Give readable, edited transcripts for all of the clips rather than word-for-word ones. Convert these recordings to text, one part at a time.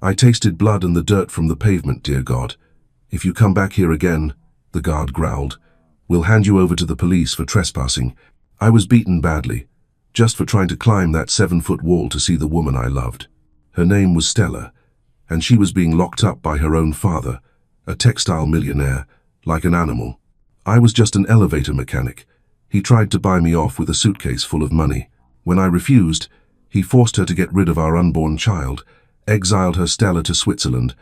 I tasted blood and the dirt from the pavement, dear God. If you come back here again, the guard growled, we'll hand you over to the police for trespassing. I was beaten badly, just for trying to climb that 7-foot wall to see the woman I loved. Her name was Stella, and she was being locked up by her own father, a textile millionaire, like an animal. I was just an elevator mechanic. He tried to buy me off with a suitcase full of money. When I refused, he forced her to get rid of our unborn child, exiled her Stella to Switzerland,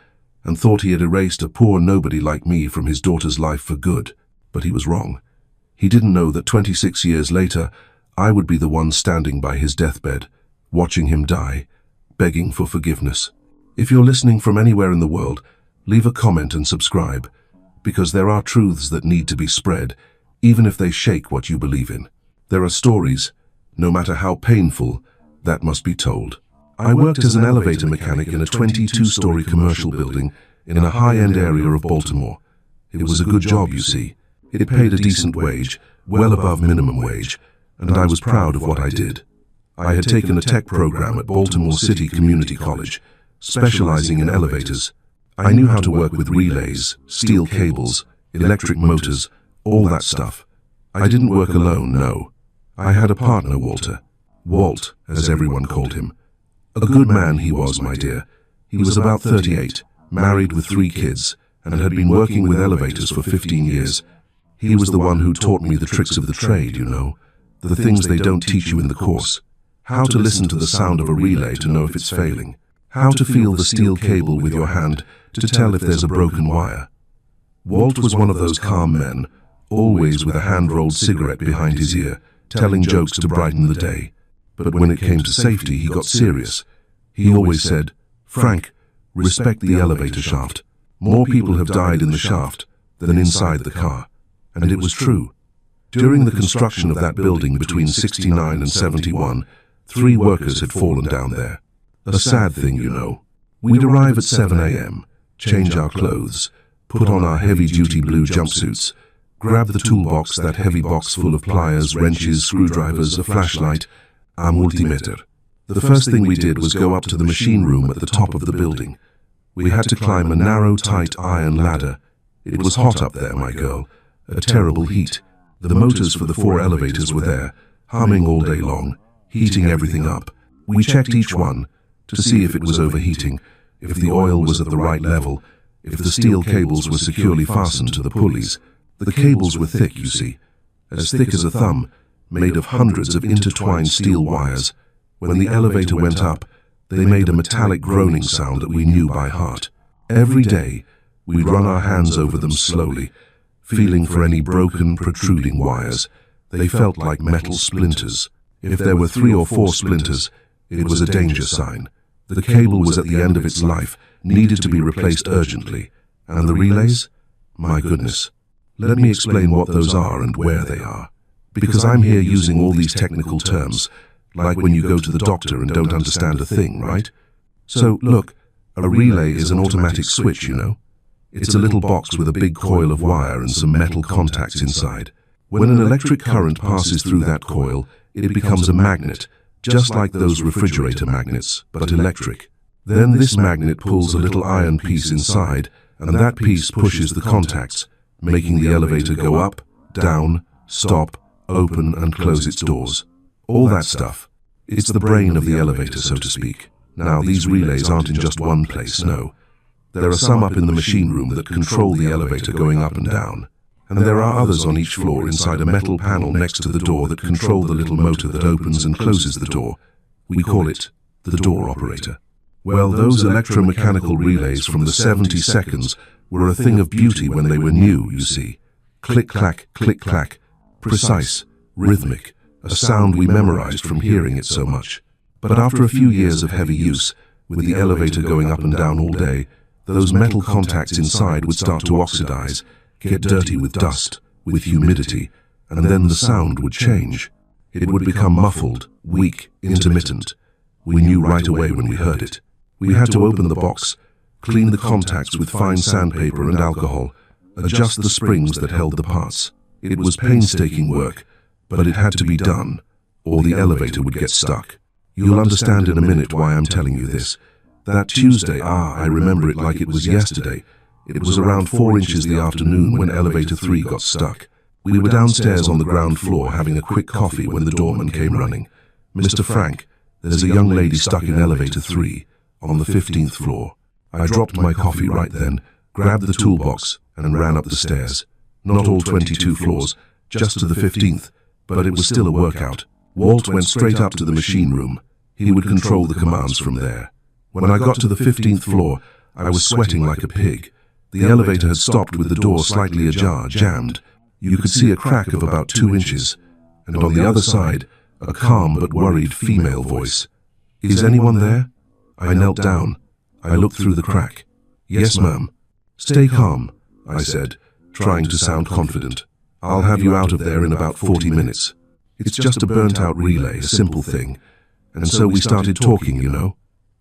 and thought he had erased a poor nobody like me from his daughter's life for good. But he was wrong. He didn't know that 26 years later, I would be the one standing by his deathbed, watching him die, begging for forgiveness. If you're listening from anywhere in the world, leave a comment and subscribe, because there are truths that need to be spread, even if they shake what you believe in. There are stories, no matter how painful, that must be told. I worked as an elevator mechanic in a 22-story commercial building in a high-end area of Baltimore. It was a good job, you see. It paid a decent wage, well above minimum wage, and I was proud of what I did. I had taken a tech program at Baltimore City Community College, specializing in elevators. I knew how to work with relays, steel cables, electric motors, all that stuff. I didn't work alone, no. I had a partner, Walter. Walt, as everyone called him. A good man he was, my dear. He was about 38, married with 3 kids, and had been working with elevators for 15 years. He was the one who taught me the tricks of the trade, you know, the things they don't teach you in the course. How to listen to the sound of a relay to know if it's failing. How to feel the steel cable with your hand to tell if there's a broken wire. Walt was one of those calm men, always with a hand-rolled cigarette behind his ear, telling jokes to brighten the day. But when it came to safety, he got serious. He always said, "Frank, respect the elevator shaft. More people have died in the shaft than inside the car." And it was true. During the construction of that building between 69 and 71, 3 workers had fallen down there. A sad thing, you know. We'd arrive at 7 a.m., change our clothes, put on our heavy-duty blue jumpsuits, grab the toolbox, that heavy box full of pliers, wrenches, screwdrivers, a flashlight, our multimeter. The first thing we did was go up to the machine room at the top of the building. We had to climb a narrow, tight iron ladder. It was hot up there, my girl, a terrible heat. The motors for the 4 elevators were there, humming all day long, heating everything up. We checked each one to see if it was overheating, if the oil was at the right level, if the steel cables were securely fastened to the pulleys. The cables were thick, you see, as thick as a thumb, made of hundreds of intertwined steel wires. When the elevator went up, they made a metallic groaning sound that we knew by heart. Every day, we'd run our hands over them slowly, feeling for any broken, protruding wires. They felt like metal splinters. If there were 3 or 4 splinters, it was a danger sign. The cable was at the end of its life, needed to be replaced urgently. And the relays? My goodness. Let me explain what those are and where they are. Because I'm here using all these technical terms, like when you go to the doctor and don't understand a thing, right? So, look, a relay is an automatic switch, you know. It's a little box with a big coil of wire and some metal contacts inside. When an electric current passes through that coil, it becomes a magnet, just like those refrigerator magnets, but electric. Then this magnet pulls a little iron piece inside, and that piece pushes the contacts, making the elevator go up, down, stop, open and close its doors. All that stuff. It's the brain of the elevator, so to speak. Now, these relays aren't in just one place, no. There are some up in the machine room that control the elevator going up and down. And there are others on each floor inside a metal panel next to the door that control the little motor that opens and closes the door. We call it the door operator. Well, those electromechanical relays from the 70 seconds were a thing of beauty when they were new, you see. Click-clack, click-clack, precise, rhythmic, a sound we memorized from hearing it so much. But after a few years of heavy use, with the elevator going up and down all day, those metal contacts inside would start to oxidize, get dirty with dust, with humidity, and then the sound would change. It would become muffled, weak, intermittent. We knew right away when we heard it. We had to open the box, clean the contacts with fine sandpaper and alcohol, adjust the springs that held the parts. It was painstaking work, but it had to be done, or the elevator would get stuck. You'll understand in a minute why I'm telling you this, That Tuesday, I remember it like it was yesterday. It was around 4 inches the afternoon when elevator 3 got stuck. We were downstairs on the ground floor having a quick coffee when the doorman came running. "Mr. Frank, there's a young lady stuck in elevator 3 on the 15th floor." I dropped my coffee right then, grabbed the toolbox, and ran up the stairs. Not all 22 floors, just to the 15th, but it was still a workout. Walt went straight up to the machine room. He would control the commands from there. When I got to the 15th floor, I was sweating like a pig. The elevator had stopped with the door slightly ajar, jammed. You could see a crack of about 2 inches. And on the other side, a calm but worried female voice. "Is anyone there?" I knelt down. I looked through the crack. "Yes, ma'am." "Stay calm," I said, trying to sound confident. "I'll have you out of there in about 40 minutes. It's just a burnt-out relay, a simple thing." And so we started talking, you know.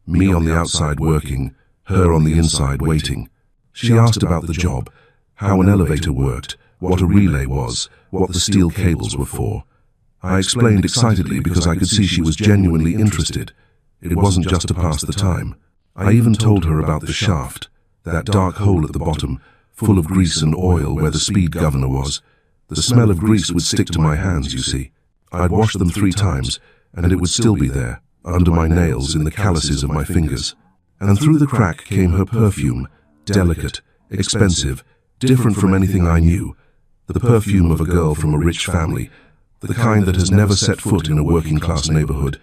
Me on the outside working, her on the inside waiting. She asked about the job, how an elevator worked, what a relay was, what the steel cables were for. I explained excitedly because I could see she was genuinely interested. It wasn't just to pass the time. I even told her about the shaft, that dark hole at the bottom, full of grease and oil where the speed governor was. The smell of grease would stick to my hands, you see. I'd washed them 3 times, and it would still be there, under my nails, in the calluses of my fingers. And through the crack came her perfume, delicate, expensive, different from anything I knew. The perfume of a girl from a rich family, the kind that has never set foot in a working-class neighborhood.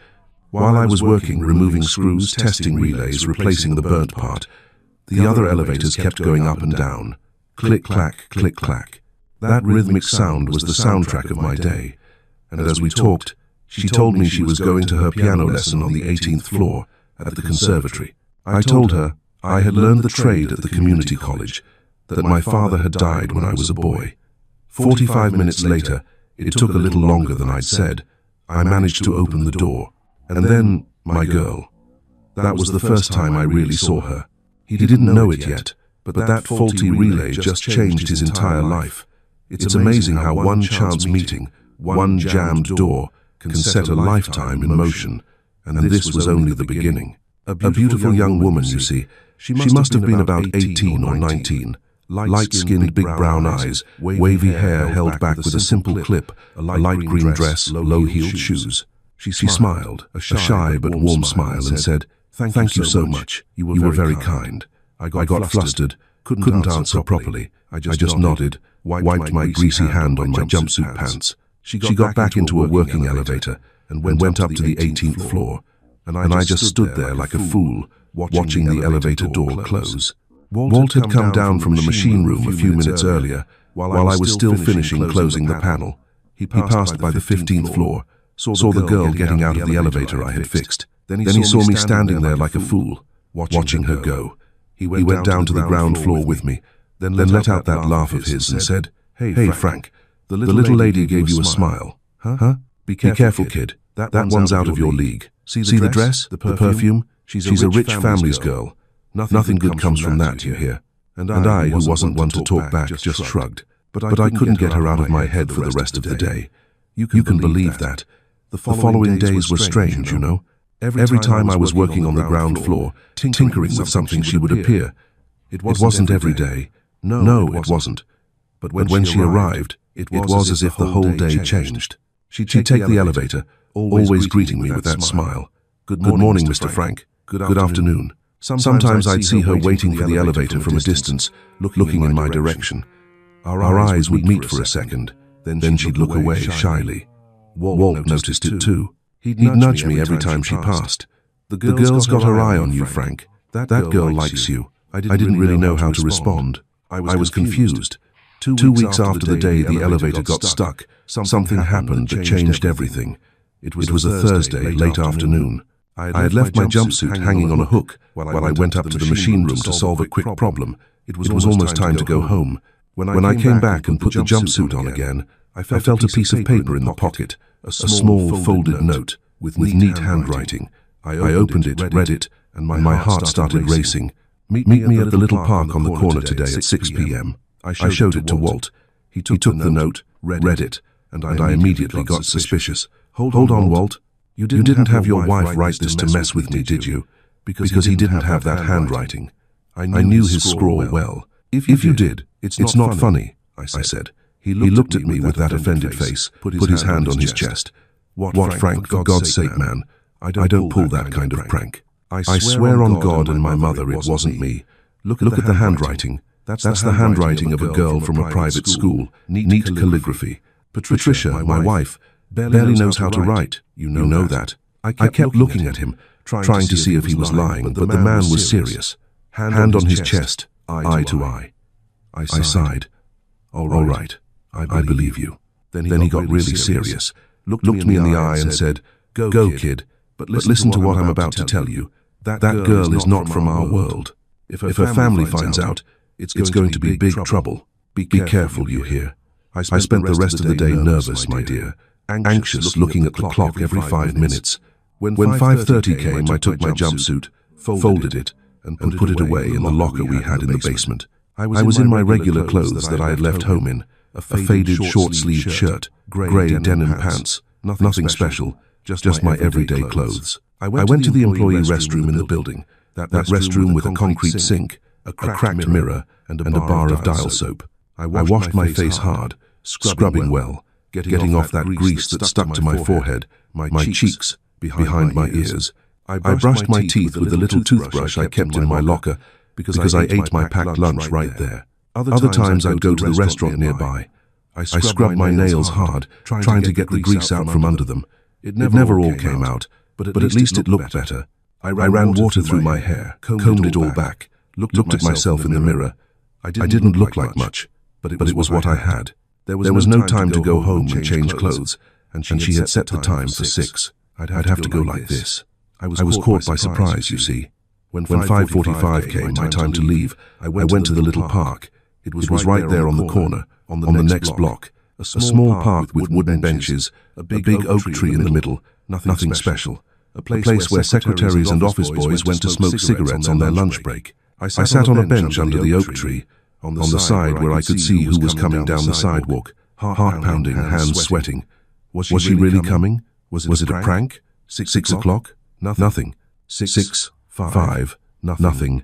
While I was working, removing screws, testing relays, replacing the burnt part, the other elevators kept going up and down. Click-clack, click-clack. That rhythmic sound was the soundtrack of my day. And as we talked, she told me she was going to her piano lesson on the 18th floor at the conservatory. I told her I had learned the trade at the community college, that my father had died when I was a boy. 45 minutes later, it took a little longer than I'd said, I managed to open the door. And then, my girl. That was the first time I really saw her. He didn't know it yet, but that faulty relay just changed his entire life. It's amazing how one chance meeting, one jammed door, can set a lifetime in motion. And this was only the beginning. A beautiful young woman, you see. She must have been about 18 or 19. Light-skinned, big brown eyes, wavy hair held back with a simple clip, a light green dress, low-heeled shoes. She smiled, a shy but warm smile, and said, "Thank you so much. You were very kind." I got flustered, couldn't answer properly. I just nodded, wiped my greasy hand on my jumpsuit pants. She got back into a working elevator and went up to the 18th floor, and I just stood there like a fool, watching the elevator door close. Walt had come down from the machine room a few minutes earlier, while I was still finishing closing the panel. He passed by the 15th floor, saw the girl getting out of the elevator I had fixed. Then he saw me standing there like a fool, watching her go. He went down to the ground floor with me, then let out that laugh of his and said, "Hey, Frank, the little lady gave you a smile." Huh? Be careful, kid. That one's out of your league. See the dress, the perfume? She's a rich family's girl. Nothing good comes from that, you hear. And I, who wasn't one to talk back, just shrugged. But I couldn't get her out of my head for the rest of the day. You can believe that. The following days were strange, you know. Every time I was working on the ground floor, tinkering with something, she would appear. It wasn't every day. No, it wasn't. But when she arrived, it was as if the whole day changed. She'd take the elevator, always greeting me with that smile. Good morning, Mr. Frank. Good afternoon. Sometimes I'd see her waiting for the elevator from a distance, looking in my direction. Our eyes would meet for a second, then she'd look away shyly. Walt noticed it too. He'd nudge me every time she passed. "The girl's got her eye on you, Frank. That girl likes you." I didn't really know how to respond. I was confused. 2 weeks after the day the elevator got stuck, something happened that changed everything. It was a Thursday, late afternoon. I had left my jumpsuit hanging on a hook while I went up to the machine room to solve a quick problem. It was almost time to go home. When I came back and put the jumpsuit on again, I felt a piece of paper in the pocket, a small folded note with neat handwriting. I opened it, read it, and my heart started racing. "Meet me at the little park on the corner today at 6 p.m. I showed it to Walt. He took the note, read it, and I immediately got suspicious. "Hold on, Walt. You didn't have your wife write this to mess with me, did you?" because he didn't have that handwriting. I knew his scrawl well. If you did, it's not funny, I said. He looked at me with that offended face, put his hand on his chest. What, Frank, for God's sake, man? I don't pull that kind of prank. I swear on God and my mother it wasn't me. Look at the handwriting. That's the handwriting of a girl from a private school. Neat calligraphy. Patricia, my wife, barely knows how to write. You know that. I kept looking at him, trying to see if he was lying, but the man was serious. Hand on his chest, eye to eye. I sighed. All right, I believe you. Then he got really serious, looked me in the eye and said, Go, kid, but listen to what I'm about to tell you. That girl is not from our world. If her family finds out, it's going to be big trouble. Be careful, you hear. I spent the rest of the day nervous, my dear, anxious, looking at the clock every 5 minutes. When 5:30 came, I took my jumpsuit, folded it, and put it away in the locker we had in the basement. I was in my regular clothes that I had left home in, a faded short-sleeved shirt, grey denim pants, nothing special, just my everyday clothes. I went to the employee restroom in the building, that restroom with a concrete sink, a cracked mirror, and a bar of dial soap. I washed my face hard, scrubbing well, getting off that grease that stuck to my forehead, my cheeks, behind my ears. I brushed my teeth with the little toothbrush I kept in my locker because I ate my packed lunch right there. Other times I'd go to the restaurant nearby. I scrubbed my nails hard, trying to get the grease out from under them. It never all came out, but at least it looked better. I ran water through my hair, combed it all back, looked at myself in the mirror. I didn't look like much, but it was what I had. There was no time to go home and change clothes, and she had set the time for 6. I'd have to go like this. I was caught by surprise, you see. When 5:45 came, my time to leave, I went to the little park. It was right there on the corner, on the next block. A small park with wooden benches, a big oak tree in the middle, nothing special. A place where secretaries and office boys went to smoke cigarettes on their lunch break. I sat on a bench under the oak tree, on the side where I could see who was coming down the sidewalk, heart pounding, hands sweating. Was she really coming? Was it a prank? 6 o'clock? Nothing. 6, 5, nothing.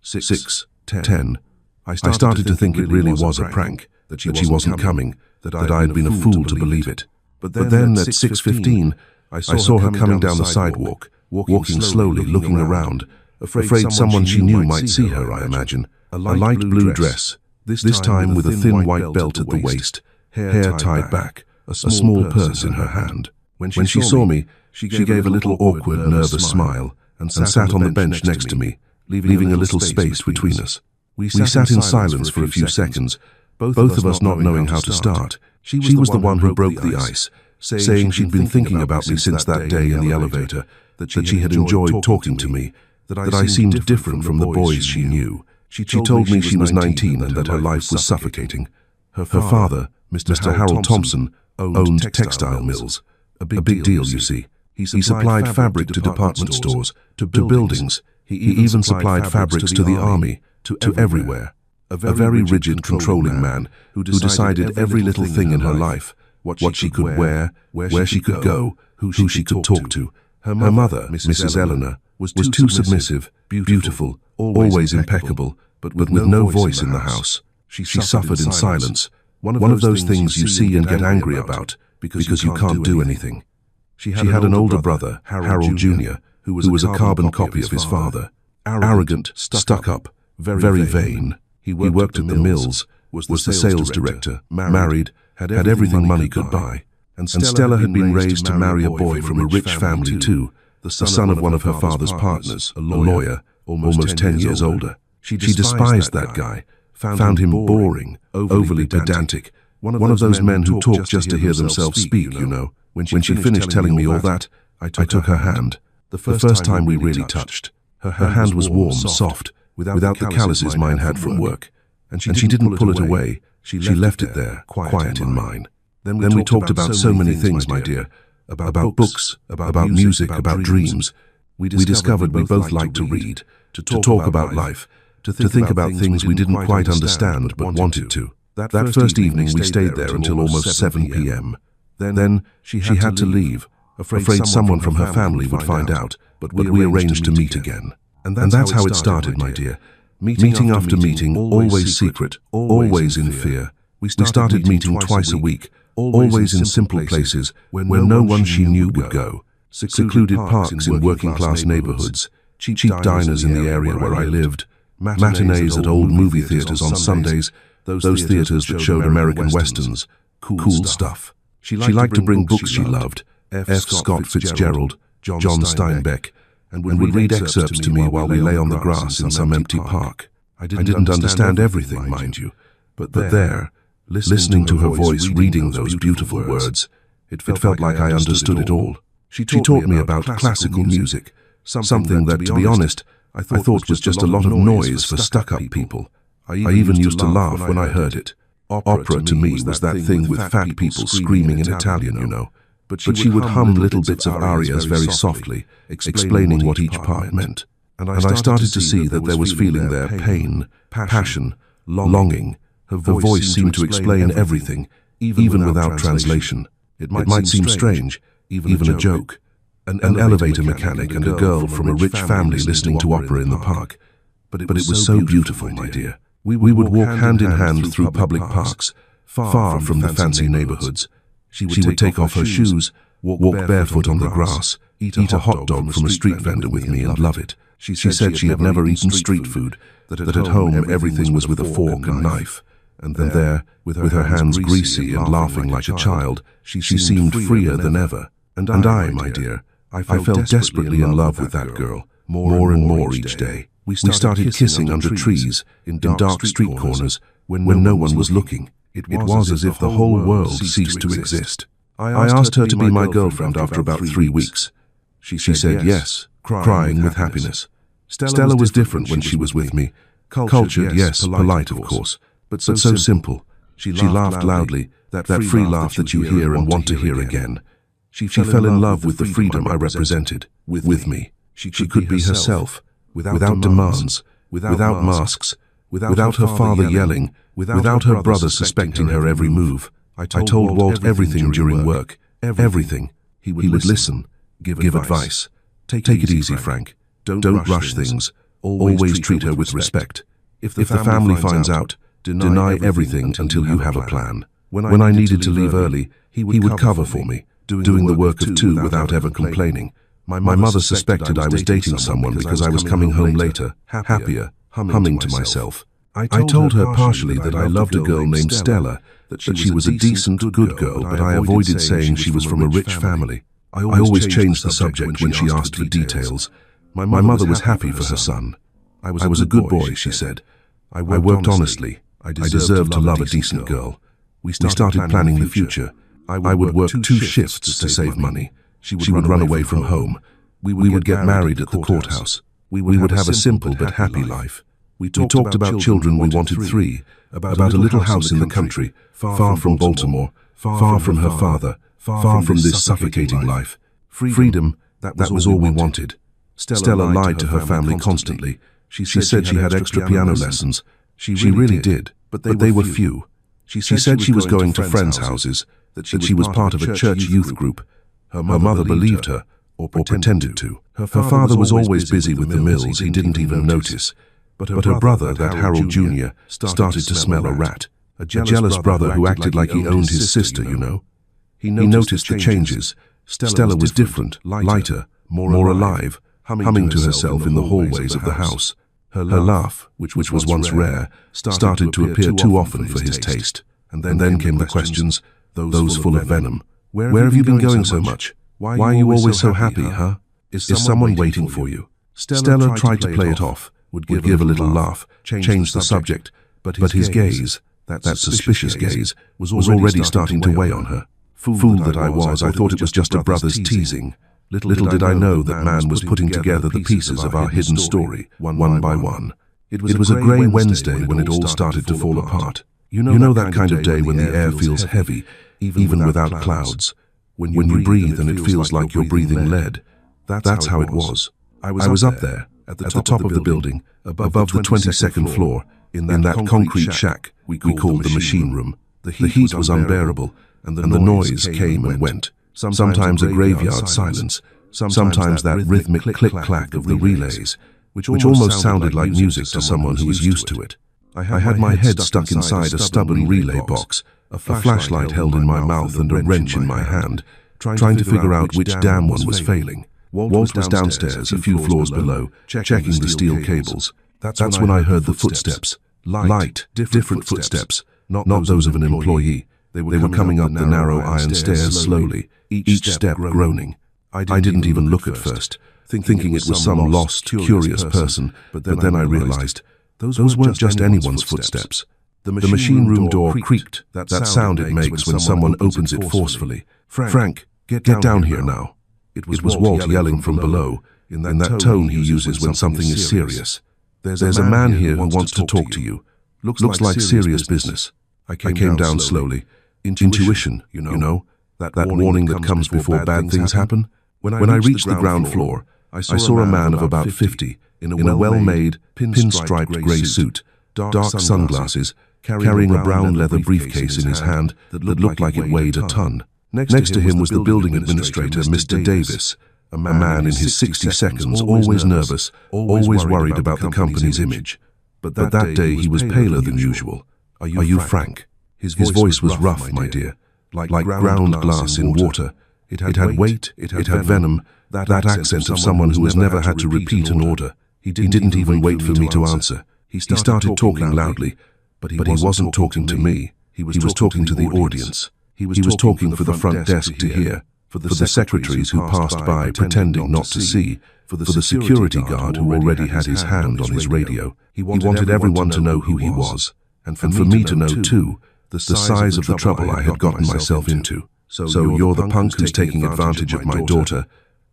6, 10. I started to think it really was a prank, that she wasn't coming, that I had been a fool to believe it. But then at 6:15, I saw her coming down the sidewalk, walking slowly, looking around, afraid someone she knew might see her, I imagine. A light blue dress, this time with a thin white belt at the waist, hair tied back, a small purse in her hand. When she saw me, she gave a little awkward, nervous smile and sat on the bench next to me, leaving a little space between us. We sat in silence for a few seconds, both of us not knowing how to start. She was the one who broke the ice, saying she'd been thinking about me since that day in the elevator, that she had enjoyed talking to me, that I seemed different from the boys she knew. She told me she was 19 and that her life was suffocating. Her father, Mr. Harold Thompson, owned textile mills. A big deal, you see. He supplied fabric to department stores, to buildings. He even supplied fabrics to the army, to everywhere. A very rigid, controlling man who decided every little thing in her life, what she could wear, where she could go, who she could talk to. Her mother, Mrs. Eleanor, was too submissive, beautiful, always impeccable, but with no voice in the house. She suffered in silence, one of those things you see and get angry about, because you can't do anything. She had an older brother, Harold Jr., who was a carbon copy of his father. Arrogant, stuck up, very vain. He worked at the mills, was the sales director, married, had everything money could buy. And Stella had been raised to marry a boy from a rich family too, the son of one of her father's partners, a lawyer, almost 10 years older. She despised that guy, found him boring, overly pedantic, one of those men who talk just to hear themselves speak, you know. When she finished telling me all that, I took her hand, the first time we really touched. Her hand was warm, soft, without the calluses mine had from work, and she didn't pull it away. She left it there, quiet in mine. Then we talked about so many things, my dear, about books, about music, about dreams. We discovered we both liked to read, to talk about life, to think about things we didn't quite understand but wanted to. That first evening we stayed there until almost 7 p.m. Then she had to leave, afraid someone from her family would find out, but we arranged to meet again. And that's how it started, my dear. Meeting after meeting, always secret, always in fear. We started meeting twice a week, always in simple places where no one she knew would go. Secluded parks in working-class neighborhoods, cheap diners in the area where I lived, matinees at old movie theaters on Sundays, those theaters that showed American westerns, cool stuff. She liked to bring books she loved, F. Scott Fitzgerald, John Steinbeck, and would read excerpts to me while we lay on the grass in some empty park. I didn't understand everything, mind you, but there, listening to her voice reading those beautiful words, it felt like I understood it all. She taught me about classical music, something that, to be honest, I thought was just a lot of noise for stuck-up people. I even used to laugh when I heard it. Opera to me was that thing with fat people screaming in Italian, you know. But she would hum little bits of arias very softly, explaining what each part meant. And I started to see that there was feeling there, pain, passion, longing. Her voice seemed to explain everything, even without translation. It might seem strange, even a joke. An elevator mechanic and a girl from a rich family listening to opera in the park. But it was so beautiful, my dear. We would walk hand in hand through public parks, far from the fancy neighborhoods. She would take off her shoes, walk barefoot on the grass, eat a hot dog from a street vendor with me and love it. She said she had never eaten street food, that at home everything was with a fork and knife. And there, with her hands greasy and laughing like a child, she seemed freer than ever. And I, my dear, I fell desperately in love with that girl, more and more each day. We started kissing under trees, in dark street corners, when no one was looking. It was as if the whole world ceased to exist. I asked her to be my girlfriend after about 3 weeks. She said yes, crying with happiness. Stella was different when she was with me. Cultured, yes, polite, of course, but so simple. She laughed loudly, that free laugh that you hear and want to hear again. She fell in love with the freedom I represented, with me. She could be herself, without demands, without masks, without her father yelling, without her brother suspecting her every move. I told Walt everything during work, everything. He would listen, give advice. Take it easy, Frank. Don't rush things. Always treat her with respect. If the family finds out, deny everything until you have a plan. When I needed to leave early, he would cover for me, doing the work of two without ever complaining. My mother suspected I was dating someone because I was coming home later, happier, humming to myself. I told her partially that I loved a girl named Stella, that she was a decent, good girl, but I avoided saying she was from a rich family. I always changed the subject when she asked for details. My mother was happy for her son. I was a good boy, she said. I worked honestly. I deserved to love a decent girl. We started planning the future. I would work 2 shifts to save money. She would run away from home. We would get married at the courthouse. We would have a simple but happy life. We talked about children we wanted 3, about a little house in the country, far from Baltimore, far from her father, far from this suffocating life. Freedom, that was all we wanted. Stella lied to her family constantly. She said she had extra piano lessons. She really did, but they were few. She said she was going to friends' houses, that she was part of a church youth group. Her mother believed her, or pretended to. Her father was always busy with the mills, he didn't even notice. But her brother, that Harold Jr., started to smell a rat. A jealous brother who acted like he owned his sister, you know. He noticed the changes. Stella was different, lighter, more alive, humming to herself in the hallways of the house. Her laugh, which was once rare, started to appear too often for his taste. And then came the questions, those full of venom. Where have you been going so much? Why are you always so happy, huh? Is someone waiting for you? Stella tried to play it off, would give a little laugh, change the subject, but his gaze, that suspicious gaze, was already starting to weigh on her. Fool that I was, I thought it was just a brother's teasing. Little did I know that man was putting together the pieces of our hidden story, one by one. It was a grey Wednesday when it all started to fall apart. You know that kind of day when the air feels heavy, even without clouds. When you breathe and it feels like you're breathing lead. That's how it was. I was up there, at the top of the building, above the 22nd floor, in that concrete shack we called the machine room. The heat was unbearable, and the noise came and went. Sometimes a graveyard silence, sometimes that rhythmic click-clack of the relays. which almost sounded like music to someone who was used to it. I had my head stuck inside a stubborn relay box, a flashlight held in my mouth and a wrench in my hand, trying to figure out which damn one was failing. Walt was downstairs, a few floors below, checking the steel cables. That's when I heard the footsteps. Light, different footsteps, not those of an employee. They were coming up the narrow iron stairs slowly, each step groaning. I didn't even look at first, thinking it was some lost, curious person, but then I realized those weren't just anyone's footsteps. The machine room door creaked, that sound it makes when someone opens it forcefully. "Frank, get down here now." It was Walt yelling from below, in that tone he uses when something is serious. "There's a man here who wants to talk to you. Looks like serious business." I came down slowly. Intuition, you know, that warning that comes before bad things happen. When I reached the ground floor, I saw a man of about 50, in a well-made, pinstriped grey suit, dark sunglasses, carrying a brown leather briefcase in his hand that looked like it weighed a ton. Next to him was the building administrator, Mr. Davis, a man in his 60-seconds, always nervous, always worried about the company's image. But that day he was paler than usual. "Are you Frank?" His voice was rough, my dear, like ground glass in water. It had weight, it had venom, that accent of someone who has never had to repeat an order. He didn't even wait for me to answer. He started talking loudly, but he wasn't talking to me. He was talking to the audience. He was talking for the front desk to hear, for the secretaries who passed by pretending not to see, for the security guard who already had his hand on his radio. He wanted everyone to know who he was, and for me to know too, the size of the trouble I had gotten myself into. "So you're the punk who's taking advantage of my daughter?"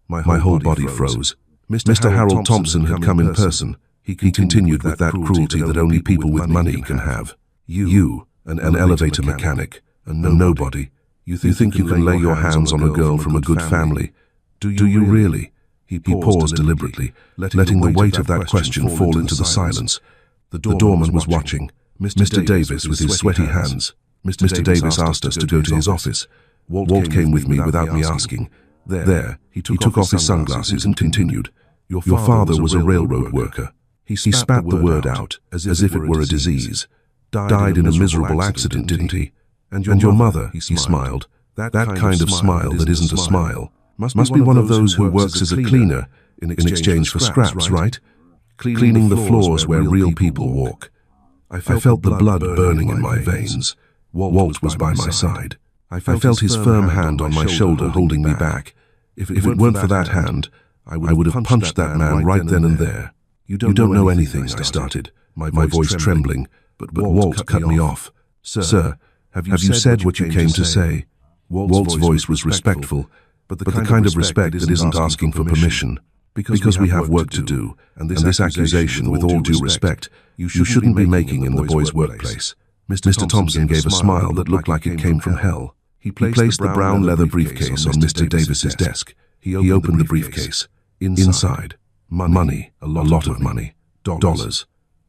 My whole body froze. Mr. Harold Thompson had come in person. He continued with that cruelty that only people with money can have. "You, an elevator mechanic, a nobody. You think you can lay your hands on a girl from a good family? Do you really?" He paused deliberately, letting the weight of that question fall into the silence. The doorman was watching. Mr. Davis with his sweaty hands. Mr. Davis asked us to go to his office. Walt came with me without me asking. There, he took off his sunglasses and continued. Your father was a railroad worker. He spat the word out, as if it were a disease. Died in a miserable accident, didn't he? And your mother, he smiled. That kind of smile that isn't a smile. Must be one of those who works as a cleaner in exchange for scraps, right? Cleaning the floors where real people walk. I felt the blood burning in my veins. Walt was by my side. I felt his firm hand on my shoulder holding me back. If it weren't for that hand, I would have punched that man right then and there. "You don't know anything," I started, my voice trembling, but Walt cut me off. "Sir, have you said what you came to say?" Walt's voice was respectful, but the kind of respect that isn't asking for permission. Because we have work to do, and this accusation, with all due respect, you shouldn't be making in the boys' workplace. Mr. Thompson gave a smile that looked like it came from hell. He placed the brown leather briefcase on Mr. Davis's desk. He opened the briefcase. Inside, money, a lot of money, dollars.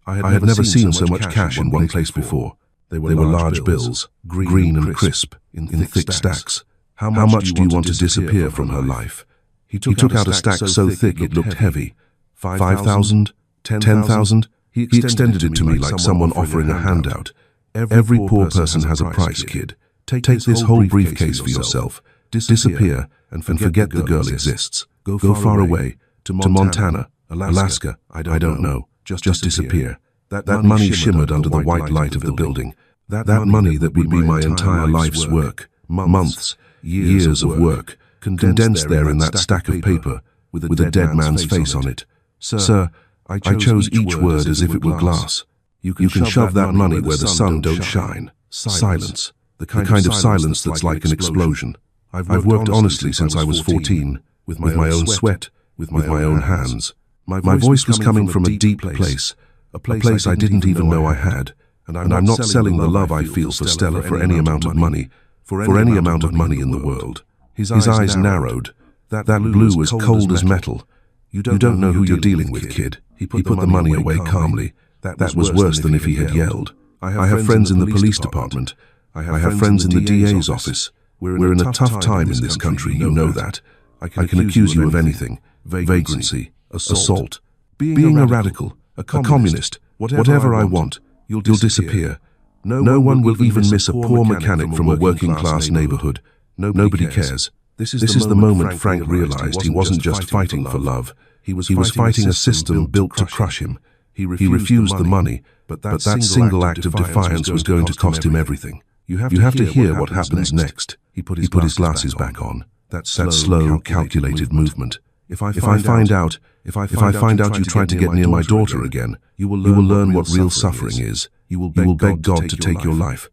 I had never seen so much cash in one place before. They were large bills, green and crisp, in thick stacks. How much do you want to disappear from her life? He took out a stack so thick it looked heavy. 5,000? 10,000? He extended it to me like someone offering a handout. "Every poor person has a price, kid. Take this whole briefcase for yourself. Disappear and forget the girl exists. Go far away, to Montana, Alaska, I don't know. Just disappear." That money shimmered under the white light of the building. That money that would be my entire life's work. Months, years of work, condensed there in that stack of paper, with a dead man's face on it. "Sir, I chose each word as if it were glass. You can shove that money where the sun don't shine. Silence. The kind of silence that's like an explosion. I've worked honestly since I was 14, with my own sweat, with my own hands. My voice was coming from a deep place, a place I didn't even know I had, and I'm not selling the love I feel for Stella for any amount of money, for any amount of money in the world." His eyes narrowed. That blue was cold as metal. "You don't know who you're dealing with, kid." He put the money away calmly. That was worse than if he had yelled. "I have friends in the police department. I have friends in the DA's office. We're in a tough time in this country, you know that. I can accuse you of anything. Vagrancy, assault, Being a radical, a communist, whatever I want, you'll disappear. No one will even miss a poor mechanic from a working-class neighborhood. Nobody cares. This is the moment Frank realized he wasn't just fighting for love. He was fighting a system built to crush him. He refused the money, but that single act of defiance was going to cost him everything. You have to hear what happens next. He put his glasses back on. That slow, calculated movement. If I find out you tried to get near my daughter again, you will learn what real suffering is. You will beg God to take your life.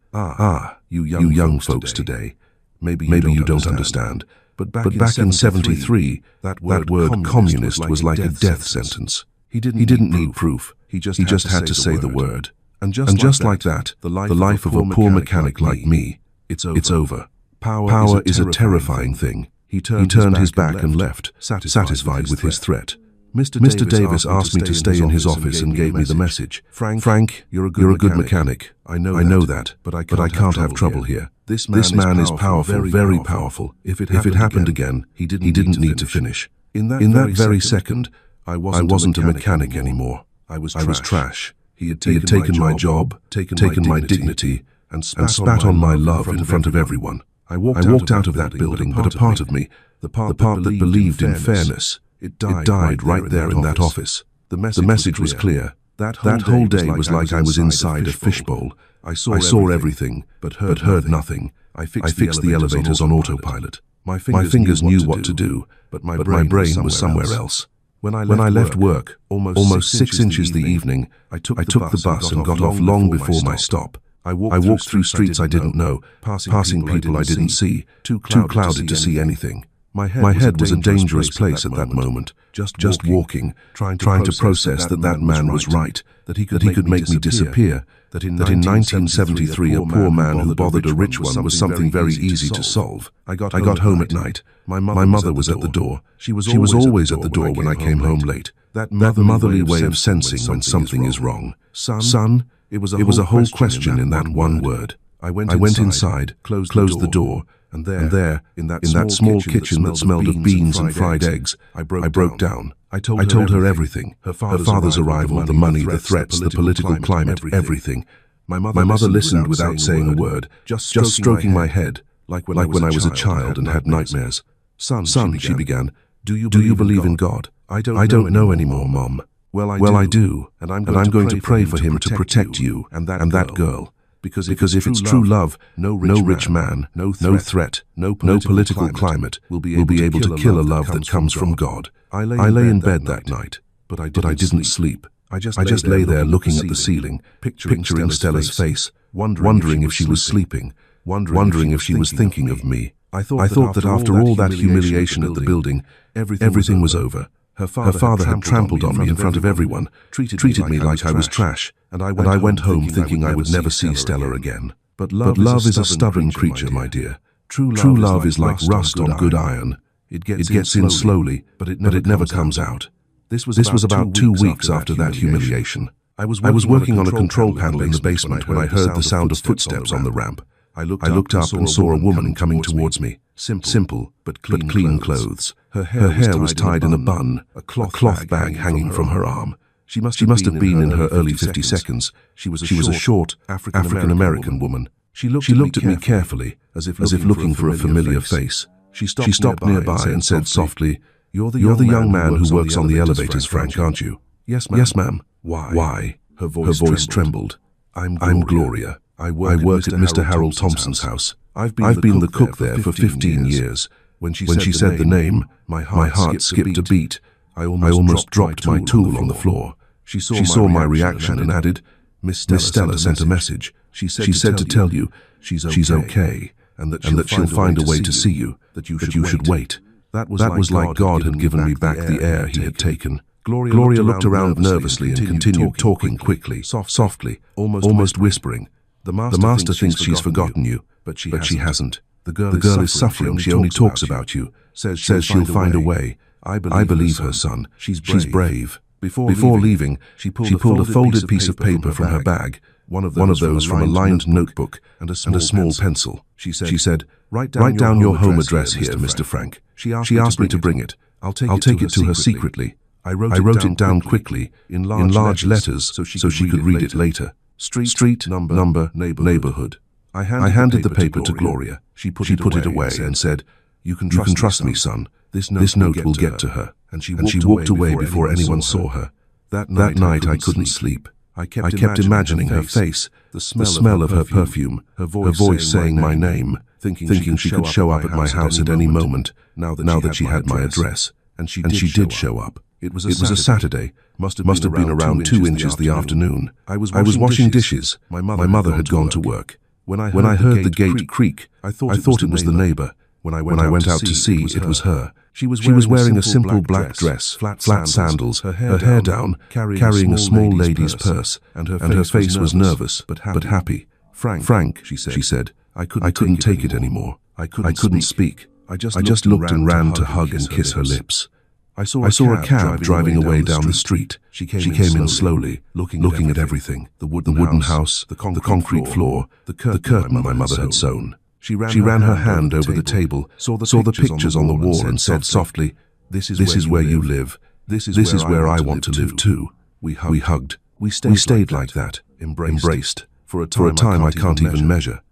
You young folks today. Maybe you don't understand. But back in '73, that word communist was like a death sentence. He didn't need proof. He just had to say the word. And just like that, the life of a poor mechanic like me, it's over. Power is a terrifying thing. He turned his back and left, satisfied with his threat. Mr. Davis asked me to stay in his office and gave me the message. Frank, you're a good mechanic. I know that, but I can't have trouble here. This man is powerful, very powerful. If it happened again, he didn't need to finish. In that very second, I wasn't a mechanic anymore. I was trash. He had taken my job, taken my dignity, and spat on my love in front of everyone. I walked out of that building, but a part of me, the part that believed in fairness, it died right there in that office. The message was clear. That whole day was like I was inside a fishbowl. I saw everything, but heard nothing. I fixed the elevators on autopilot. My fingers knew what to do, but my brain was somewhere else. When I left work, almost 6 inches the evening, I took the bus and got off long before my stop. I walked through streets I didn't know, passing people I didn't see, too clouded to see anything. My head was a dangerous place at that moment, just walking, trying to process that man was right, that he could make me disappear, that in 1973 a poor man who bothered a rich one was something very easy to solve. I got home at night. My mother was at the door. She was always at the door when I came home late. That motherly way of sensing when something is wrong. Son, it was a whole question in that one word. I went inside, closed the door, and there, in that small kitchen that smelled of beans and fried eggs, I broke down. I told her everything. Her father's arrival, the money, the threats, the political climate, everything. My mother listened without saying a word, just stroking my head, like when I was a child and had nightmares. Son, she began, do you believe in God? I don't know anymore, Mom. Well, I do, and I'm going to pray for him to protect you and that girl. Because if it's true love, no rich man, no threat, no political climate will be able to kill a love that comes from God. I lay in bed that night, but I didn't sleep. I just lay there looking at the ceiling, picturing Stella's face, wondering if she was sleeping, wondering if she was thinking of me. I thought that after all that humiliation at the building, everything was over. Her father had trampled on me in front of everyone, treated me like I was trash, and I went home thinking I would never see Stella again. But love is a stubborn creature, my dear. True love is like rust on good iron. It gets in slowly, but it never comes out. This was about 2 weeks after that humiliation. I was working on a control panel in the basement when I heard the sound of footsteps on the ramp. I looked up and saw a woman coming towards me. Simple, but clean clothes. Her hair was tied in a bun, a cloth bag hanging from her arm. She must have been in her early 52nds. She was a short, African-American woman. She looked at me carefully, as if looking for a familiar face. She stopped nearby and said softly, "You're the young man who works on the elevators, Frank, aren't you?" "Yes, ma'am." Why? Her voice trembled. "I'm Gloria. I work at Mr. Harold Thompson's house. I've been the cook there for 15 years. When she said the name, my heart skipped a beat. I almost dropped my tool on the floor. She saw my reaction and added, Miss Stella sent a message. She said to tell you she's okay, and that she'll find a way to see you, that you should wait." That was like God had given me back the air he had taken. Gloria looked around nervously and continued talking quickly, softly, almost whispering. "The master thinks she's forgotten you, but she hasn't. The girl is suffering. She only talks about you. Says she'll find a way. I believe her, son. She's brave." Before leaving, she pulled a folded piece of paper from her bag, one of those from a lined notebook, and a small pencil. She said, "Write down your home address here, Mr. Frank. She asked me to bring it. I'll take it to her secretly. I wrote it down quickly, in large letters, so she could read it later. Street, number, neighborhood. I handed the paper to Gloria. She put it away and said, "You can trust me, son. This note will get to her." And she walked away before anyone saw her. That night I couldn't sleep. I kept imagining her face, the smell of her perfume, her voice saying my name, thinking she could show up at my house at any moment, now that she had my address. And she did show up. It was a Saturday. Must have been around 2 inches the afternoon. I was washing dishes. My mother had gone to work. When I heard the gate creak, I thought it was the neighbor. When I went out to see, it was her. She was wearing a simple black dress, flat sandals, her hair down, carrying a small lady's purse, and her face was nervous but happy. Frank, she said, I couldn't take it anymore. I couldn't speak. I just looked and ran to hug and kiss her lips. I saw a cab driving away down the street. She came in slowly, looking at everything, the wooden house, the concrete floor, the curtain my mother had sewn. She ran her hand over the table, saw the pictures on the wall and said softly, "This is where you live. This is where I want to live too." We hugged. We stayed like that, embraced, for a time I can't even measure.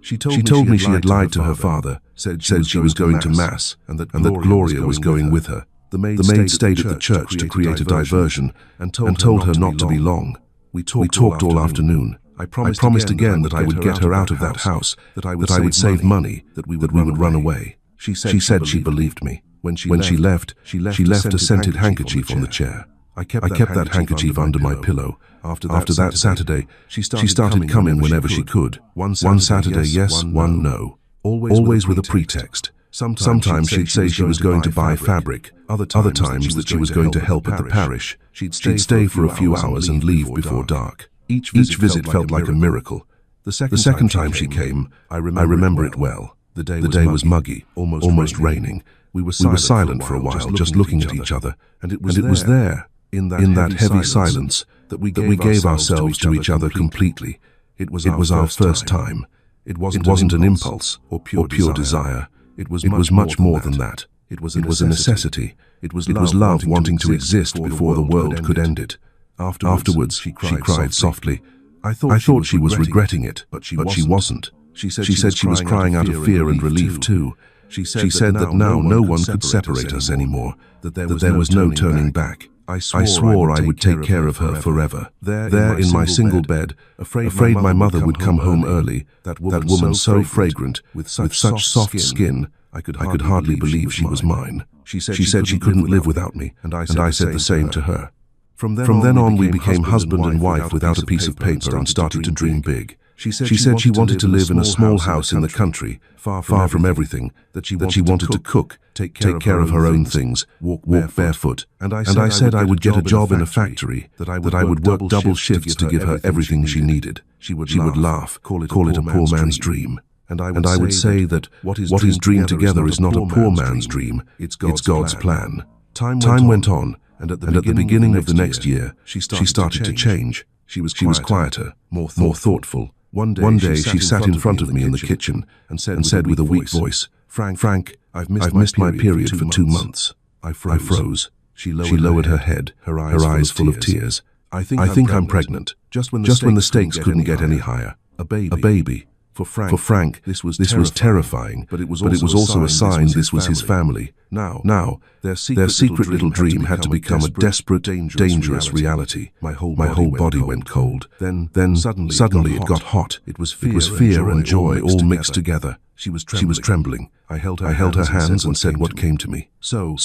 She told me she had lied to her father, said she was going to Mass, and that Gloria was going with her. The maid stayed at the church to create a diversion and told her not to be long. We talked all afternoon. I promised again that I would get her out of that house, that I would save money, that we would run away. She said she believed me. When she left a scented handkerchief on the chair. I kept that handkerchief under my pillow. After that Saturday, she started coming whenever she could. One Saturday yes, one no. Always with a pretext. Sometimes she'd say she was going to buy fabric. Other times that she was going to help at the parish. She'd stay for a few hours and leave before dark. Each visit felt like a miracle. The second time she came, I remember it well. The day was muggy, almost raining. We were silent for a while, just looking at each other. And it was there, in that heavy silence, that we gave ourselves to each other completely. It was our first time. It wasn't an impulse or pure desire. It was much more than that. It was a necessity. It was love wanting to exist before the world could end it. Afterwards, she cried softly. I thought she was regretting it, but she wasn't. She said she was crying out of fear and relief too. She said that now no one could separate us anymore, that there was no turning back. I swore I would take care of her forever. There in my single bed, afraid my mother would come home early, that woman so fragrant, with such soft skin, I could hardly believe she was mine. She said she couldn't live without me, and I said the same to her. From then on, we became husband and wife without a piece of paper and started to dream big. She said she wanted to live in a small house in the country, far from everything, that she wanted to cook, take care of her own things, walk barefoot. And I said I would get a job in a factory, that I would work double shifts to give her everything she needed. She would laugh, call it a poor man's dream. And I would say that what is dreamed together is not a poor man's dream, it's God's plan. Time went on. And at the beginning of the next year, she started to change. She was quieter, more thoughtful. One day she sat in front of me in the kitchen and said with a weak voice, Frank, I've missed my period for 2 months. I froze. She lowered her head, her eyes full of tears. I think I'm pregnant. Just when the stakes couldn't get any higher. A baby. For Frank, this was terrifying, but it was also a sign this was his family. Now, their secret little dream had to become a desperate, dangerous reality. My whole body went cold. Then suddenly it got hot. It was fear and joy all mixed together. She was trembling. I held her hands and said what came to me. So,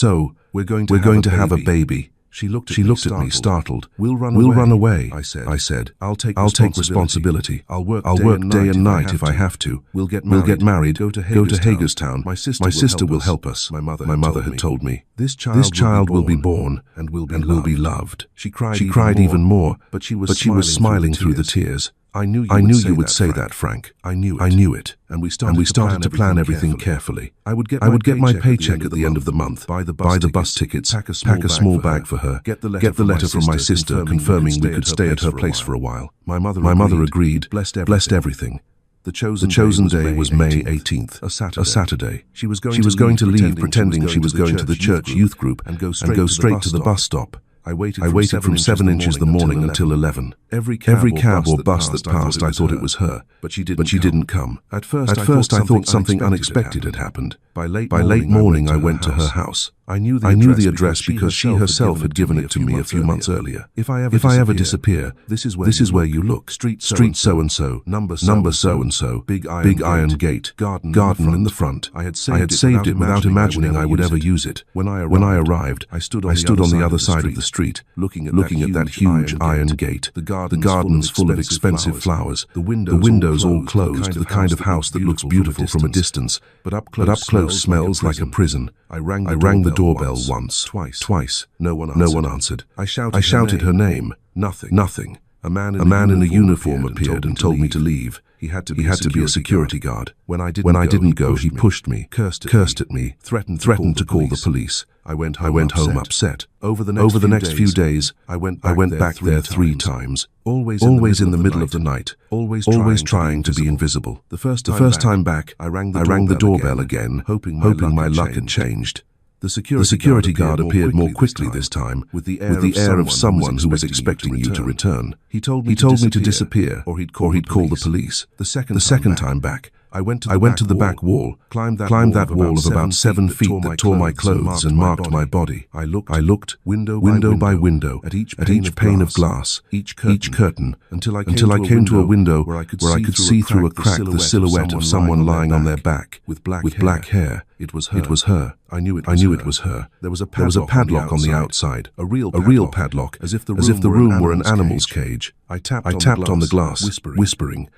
we're going to have a baby. She looked at me, startled. We'll run away, I said. I'll take responsibility. I'll work day and night if I have to. We'll get married, go to Hagerstown. My sister will help us, my mother had told me. This child will be born and will be loved. She cried even more, but she was smiling through the tears. I knew you would say that, Frank. I knew it. And we started to plan everything carefully. I would get my paycheck at the end of the month, buy the bus tickets, pack a small bag for her, get the letter from my sister confirming we could stay at her place for a while. My mother agreed, blessed everything. The chosen day was May 18th, a Saturday. She was going to leave pretending she was going to the church youth group and go straight to the bus stop. I waited from 7 inches the morning until 11. Every cab or bus that passed, I thought it was her, but she didn't come. At first, I thought something unexpected had happened. By late morning, I went to her house. I knew the address because she herself had given it to me a few months earlier. If I ever disappear, this is where you look. Street so-and-so, number so-and-so, big iron gate, garden in the front. I had saved it without imagining I would ever use it. When I arrived, I stood on the other side of the street, looking at that huge iron gate. The garden's full of expensive flowers, the windows all closed, the kind of house that looks beautiful from a distance, but up close smells like a prison. I rang the doorbell once, twice. No one answered. I shouted her name. Nothing. A man in a uniform appeared and told me to leave. He had to be a security guard. When I didn't go, he pushed me, cursed at me, threatened to call the police. I went home upset. Over the next few days, I went back there 3 times. Always in the middle of the night. Always trying to be invisible. The first time back, I rang the doorbell again, hoping my luck had changed. The security guard appeared more quickly this time, with the air of someone who was expecting you to return. He told me to disappear, or he'd call the police. The second time back, I went to the back wall, climbed that wall of about 7 feet that tore my clothes and marked my body. I looked window by window at each pane of glass, each curtain, until I came to a window where I could see through a crack the silhouette of someone lying on their back with black hair. It was her. I knew it was her. There was a padlock on the outside, a real padlock, as if the room were an animal's cage. I tapped on the glass, whispering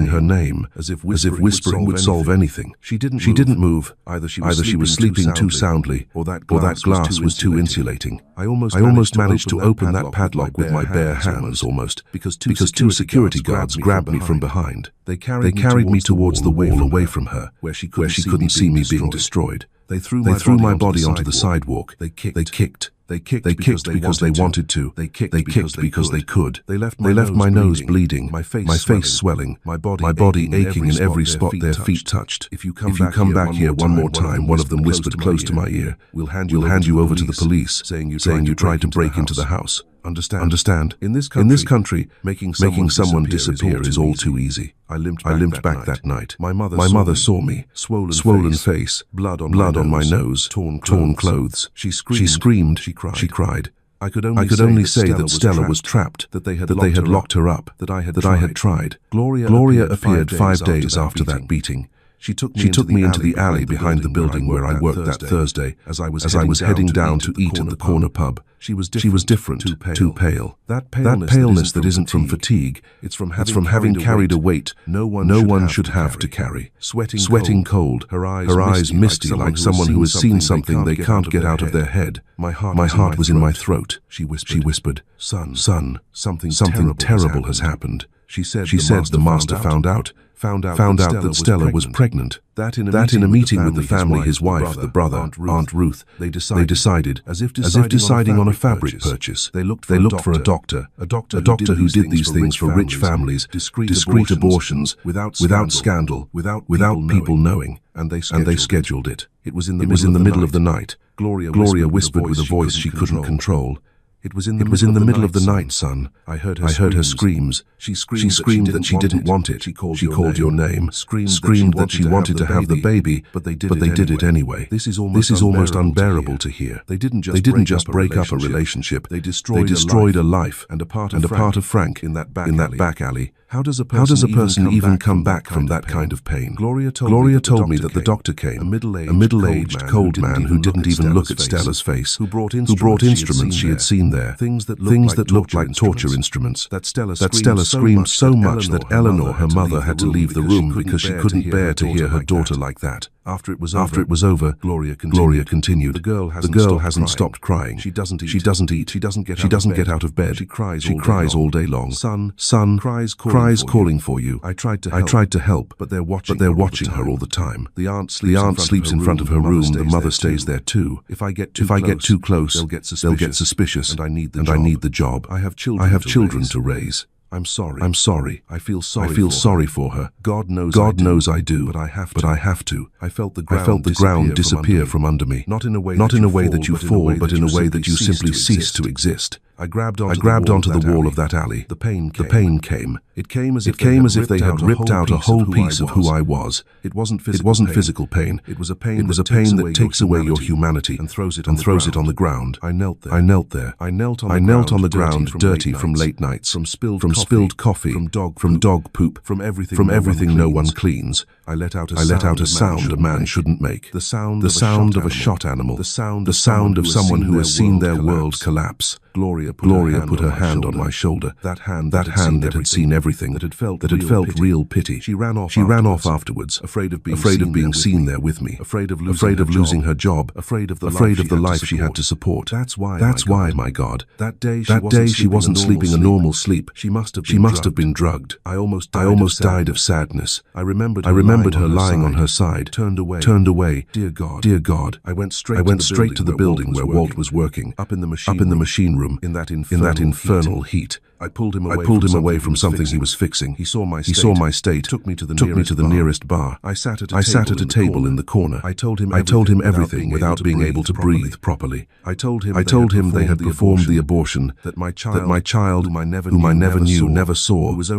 her name, as if whispering would solve anything. She didn't move. Either she was sleeping too soundly, or that glass was too insulating. I almost managed to open that padlock with my bare hands, because 2 security guards grabbed me from behind. They carried me towards the wall away from her, where she couldn't see me being destroyed. They threw my body onto the sidewalk. They kicked because they wanted to. They kicked because they could. They left my nose bleeding, my face swelling, my body aching in every spot their feet touched. If you come back here one more time, one of them whispered close to my ear, we'll hand you over to the police, saying you tried to break into the house. Understand? In this country, making someone disappear is all too easy. I limped back that night. My mother saw me, swollen face, blood on my nose, torn clothes. She screamed, she cried. I could only say that Stella was trapped, that they had locked her up, that I had tried. Gloria appeared 5 days after that beating. She took me into the alley behind the building where I worked that Thursday, as I was heading down to eat at the corner pub. She was different, too pale. That paleness that isn't from fatigue, it's from having carried a weight no one should have to carry. Sweating cold, her eyes misty like someone who has seen something they can't get out of their head. My heart was in my throat. She whispered, Son, something terrible has happened. She said the master found out that Stella was pregnant. That in a meeting with the family, his wife, the brother, Aunt Ruth, they decided, as if deciding on a fabric purchase. They looked for a doctor who did these things for rich families, discreet abortions, without scandal, without people knowing, and they scheduled it. It was in the middle of the night. Gloria whispered with a voice she couldn't control. It was in the middle of the night, son. I heard her screams. She screamed that she didn't want it. She called your name. Screamed that she wanted to have the baby, but they did it anyway. This is almost unbearable to hear. They didn't just break up a relationship. They destroyed a life and a part of Frank in that back alley. How does a person even come back from that kind of pain? Gloria told me that the doctor came, a middle-aged, cold man who didn't even look at Stella's face, who brought instruments she had seen there, things that looked like torture instruments. That Stella screamed so much that Eleanor, her mother, had to leave the room because she couldn't bear to hear her daughter like that. After it was over, Gloria continued. The girl hasn't stopped crying. She doesn't eat. She doesn't get out of bed. She cries all day long. Son cries calling for you. I tried to help, but they're watching her all the time. The aunt sleeps in front of her room. The mother stays there too. If I get too close, they'll get suspicious, and I need the job. I have children to raise. I'm sorry. I'm sorry. I feel I feel sorry for her. God knows I do. But I have to. I felt the ground disappear from under me. Not in a way that you fall, but in a way that you simply cease to exist. I grabbed onto the wall of that alley. The pain came. It came as if they had ripped out a whole piece of who I was. It wasn't physical pain. It was a pain that takes away your humanity and throws it on the ground. I knelt there. I knelt on the ground, dirty from late nights, from spilled coffee, from dog poop, from everything no one cleans. I let out a sound a man shouldn't make. The sound of a shot animal. The sound of someone who has seen their world collapse. Gloria put her hand on my shoulder. That hand that had seen everything, that had felt real pity. She ran off afterwards, afraid of being seen there with me, afraid of losing her job, afraid of the life she had to support. That's why, my God. That day she wasn't sleeping a normal sleep. She must have been drugged. I almost died of sadness. I remembered her lying on her side, turned away. Dear God. I went straight to the building where Walt was working, up in the machine room, in that infernal heat. I pulled him away from something he was fixing. He saw my state. Took me to the nearest bar. I sat at a table in the corner. I told him everything without being able to breathe properly. I told him they had performed the abortion, that my child, whom I never knew, never saw, who was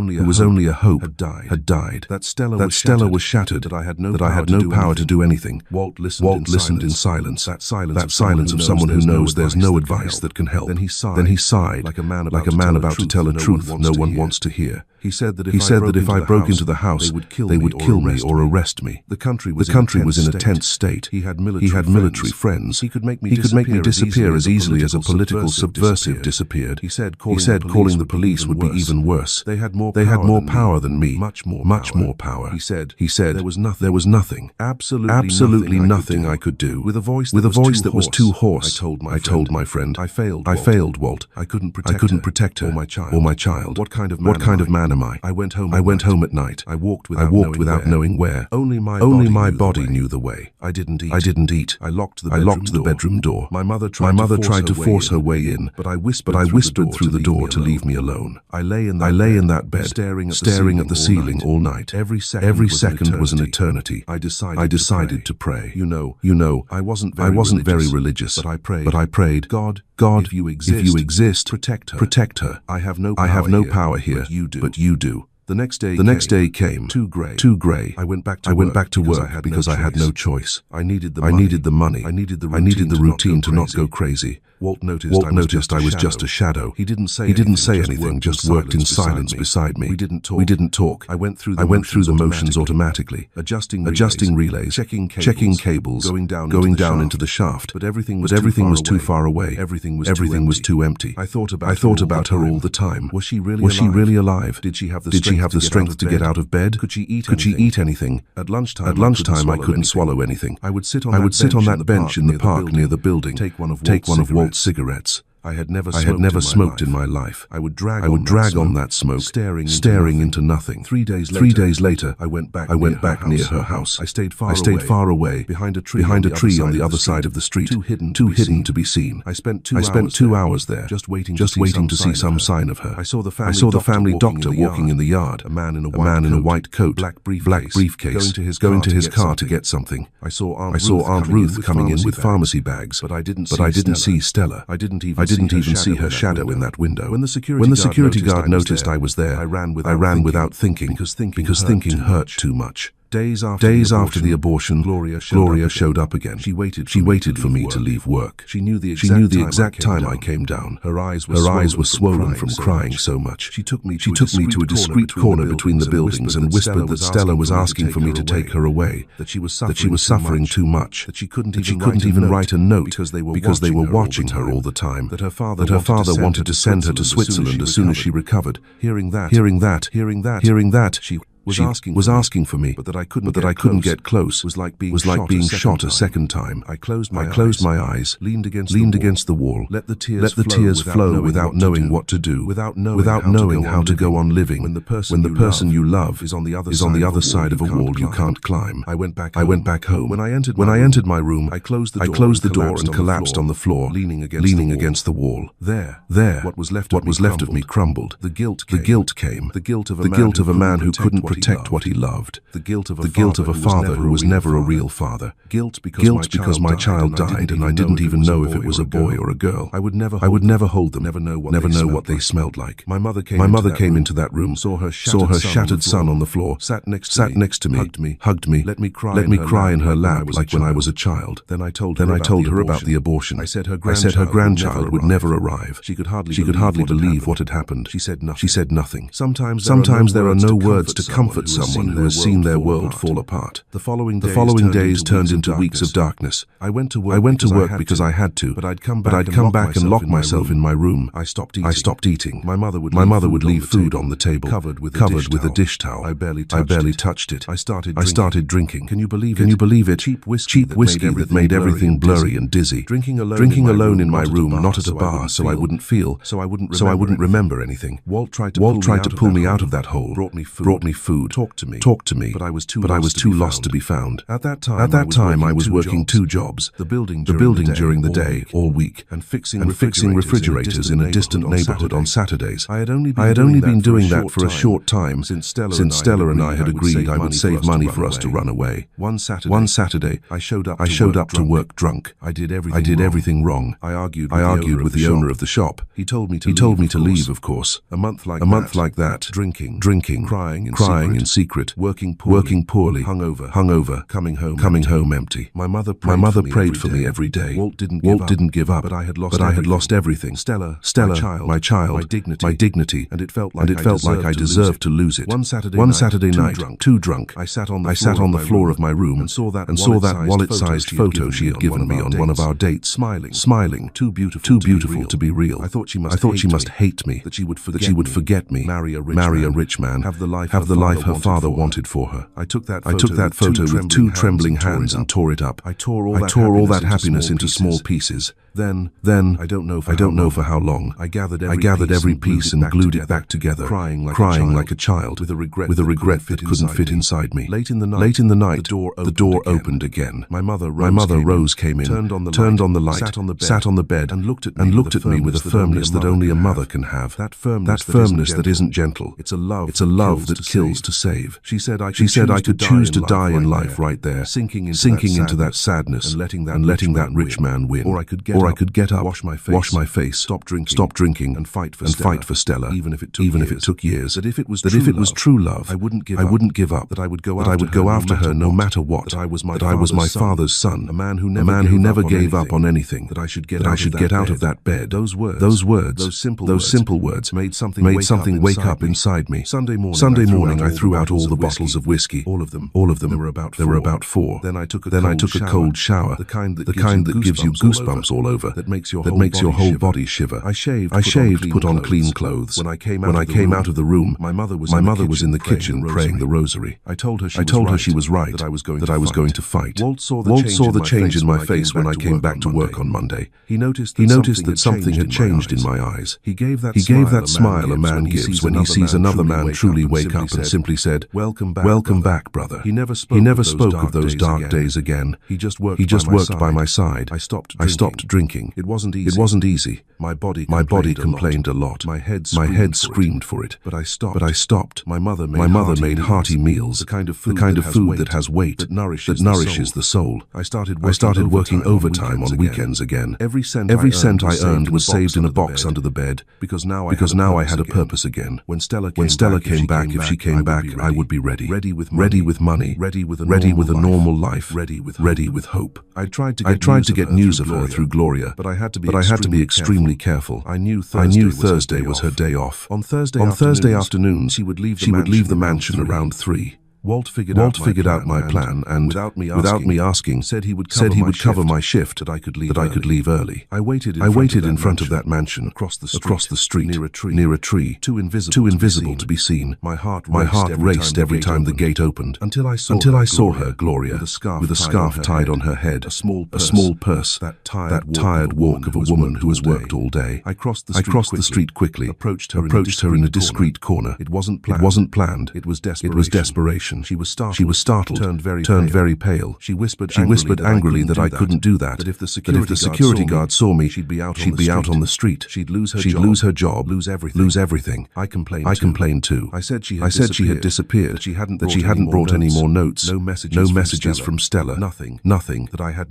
only a hope, had died. That Stella was shattered. That I had no power to do anything. Walt listened in silence. That silence of someone who knows there's no advice that can help. Then he sighed, like a man about to tell a truth no one wants to hear. He said that if I broke into the house, they would kill me or arrest me. The country was in a tense state. He had military friends. He could make me disappear as easily as a political subversive disappeared. He said calling the police would be even worse. They had more power than me, much more power. He said there was nothing, absolutely nothing I could do. With a voice that was too hoarse, I told my friend, I failed, Walt. I couldn't protect her or my child. What kind of man am I? I went home at night. I walked without knowing where. Only my body knew the way. I didn't eat. I locked the bedroom door. My mother tried to force her way in, but I whispered through the door to leave me alone. I lay in that bed, staring at the ceiling all night. Every second was an eternity. I decided to pray. You know, I wasn't very religious, but I prayed, God, if you exist, protect her. I have no power here, but you do. The next day came, too gray. I went back to work because I had no choice. I needed the money. I needed the routine to not go crazy. Walt noticed I was just a shadow. He didn't say anything, just worked in silence beside me. We didn't talk. I went through the motions automatically, adjusting relays, checking cables, going down into the shaft. But everything was too far away. Everything was too empty. I thought about her all the time. Was she really alive? Did she have the strength to get out of bed? Could she eat anything? At lunchtime, I couldn't swallow anything. I would sit on that bench in the park near the building, take one of Walt's cigarettes. I had never smoked in my life. I would drag on that smoke, staring into nothing. 3 days later, I went back near her house. I stayed far away, behind a tree on the other side of the street, too hidden to be seen. I spent 2 hours there, just waiting to see some sign of her. I saw the family doctor walking in the yard, a man in a white coat, black briefcase, going to his car to get something. I saw Aunt Ruth coming in with pharmacy bags, but I didn't see Stella. I didn't even see her shadow in that window. When the security guard noticed I was there, I ran without thinking, because thinking hurt too much. Days after the abortion, Gloria showed up again. She waited for me to leave work. She knew the exact time I came down. Her eyes were swollen from crying so much. She took me to a discreet corner between the buildings and whispered that Stella was asking for me to take her away, that she was suffering too much, that she couldn't even write a note because they were watching her all the time, that her father wanted to send her to Switzerland as soon as she recovered. Hearing that, was asking for me, but that I couldn't get close was like being shot a second time. I closed my eyes, leaned against the wall, let the tears flow without knowing what to do, without without knowing how to go on living when the person you love is on the other side of a wall you can't climb. I went back home. When I entered my room, I closed the door and collapsed on the floor, leaning against the wall. There, what was left of me crumbled. The guilt came. The guilt of a man who couldn't protect what he loved. The guilt of a father who was never a real father. Guilt because my child died and I didn't even know if it was a boy or a girl. I would never hold them, never know what they smelled like. My mother came into that room, saw her shattered son on the floor, sat next to me, hugged me, let me cry in her lap like when I was a child. Then I told her about the abortion. I said her grandchild would never arrive. She could hardly believe what had happened. She said nothing. Sometimes there are no words to comfort someone who has seen their world fall apart. The following days turned into weeks of darkness. I went to work because I had to, but I'd come back and lock myself in my room. I stopped eating. My mother would leave food on the table, covered with a dish towel. I barely touched it. I started drinking. Can you believe it? Cheap whiskey that made everything blurry and dizzy. Drinking alone in my room, not at a bar, so I wouldn't feel, so I wouldn't remember anything. Walt tried to pull me out of that hole. Brought me food. Talked to me. But I was too lost to be found. At that time, I was working two jobs. The building during the day, all week, and fixing refrigerators in a distant neighborhood on Saturdays. I had only been doing that for a short time since Stella and I had agreed I would save money for us to run away. One Saturday, I showed up to work drunk. I did everything wrong. I argued with the owner of the shop. He told me to leave, of course. A month like that, drinking, crying in secret, working poorly, hungover, coming home empty. My mother prayed for me every day. Walt didn't give up, but I had lost everything. Stella, my child, my dignity, and it felt like I deserved to lose it. One Saturday night, too drunk, I sat on the floor of my room and saw that wallet-sized photo she had given me on one of our dates, smiling, too beautiful to be real. I thought she must hate me, that she would forget me, marry a rich man, have the life her father wanted for her. I took that photo with two trembling hands and tore it up. I tore all that happiness into small pieces. Then, I don't know for how long. I gathered every piece and glued it back together, crying like a child, with a regret that couldn't fit inside me. Late in the night, the door opened again. My mother Rose came in, turned on the light, sat on the bed, and looked at me with a firmness that only a mother can have. That firmness that isn't gentle. It's a love that kills to save. She said I could choose to die in life right there, sinking into that sadness, and letting that rich man win. Or I could get up, wash my face, stop drinking, and fight for Stella, even if it took years. That if it was true love, I wouldn't give up. That I would go after her no matter what. That I was my father's son, a man who never gave up on anything. That I should get out of that bed. Those simple words made something wake up inside me. Sunday morning, I threw out all the bottles of whiskey. All of them. There were about four. Then I took a cold shower. The kind that gives you goosebumps all over. That makes your whole body shiver. I shaved, put on clean clothes. When I came out of the room, my mother was in the kitchen praying the rosary. I told her she was right, that I was going to fight. Walt saw the change in my face when I came back to work on Monday. He noticed that something had changed in my eyes. He gave that smile a man gives when he sees another man truly wake up and simply said, "Welcome back, brother." He never spoke of those dark days again. He just worked by my side. I stopped drinking. It wasn't easy. My body complained a lot. My head screamed for it. But I stopped. My mother made hearty meals, the kind of food that has weight, that nourishes the soul. I started working overtime on weekends again. Every cent I earned was saved in a box under the bed, because now I had a purpose again. When Stella came back, if she came back, I would be ready. Ready with money, ready with a normal life, ready with hope. I tried to get news of her through Gloria, but I had to be extremely careful. I knew Thursday was her day off. On Thursday afternoons, she would leave the mansion around 3. Walt figured out my plan and, without me asking, said he would cover my shift, that I could leave early. I waited in front of that mansion, across the street, near a tree, too invisible to be seen. My heart raced every time the gate opened, until I saw her, Gloria, with a scarf tied on her head, a small purse, that tired walk of a woman who has worked all day. I crossed the street quickly, approached her in a discreet corner. It wasn't planned. It was desperation. She was startled, turned very pale. She whispered angrily that I couldn't do that. That if the security guard saw me, she'd be out on the street. She'd lose her job, lose everything. I complained too. I said she had disappeared. That she hadn't brought any more notes. No messages from Stella. Nothing. That I had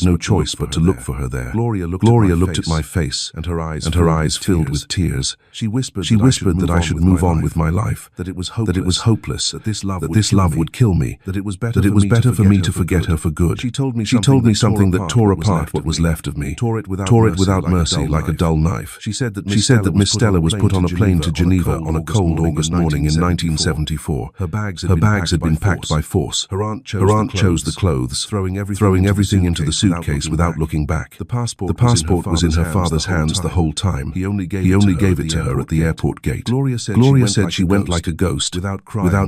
no choice but to look for her there. Gloria looked at my face, and her eyes filled with tears. She whispered that I should move on with my life. That it was hopeless. That this love would kill me. That it was better for me to forget her for good. She told me something that tore apart what was left of me. Tore it without mercy, like a dull knife. She said that Miss Stella was put on a plane to Geneva on a cold August morning in 1974. Her bags had been packed by force. Her aunt chose the clothes, throwing everything into the suitcase without looking back. The passport was in her father's hands the whole time. He only gave it to her at the airport gate. Gloria said she went like a ghost, without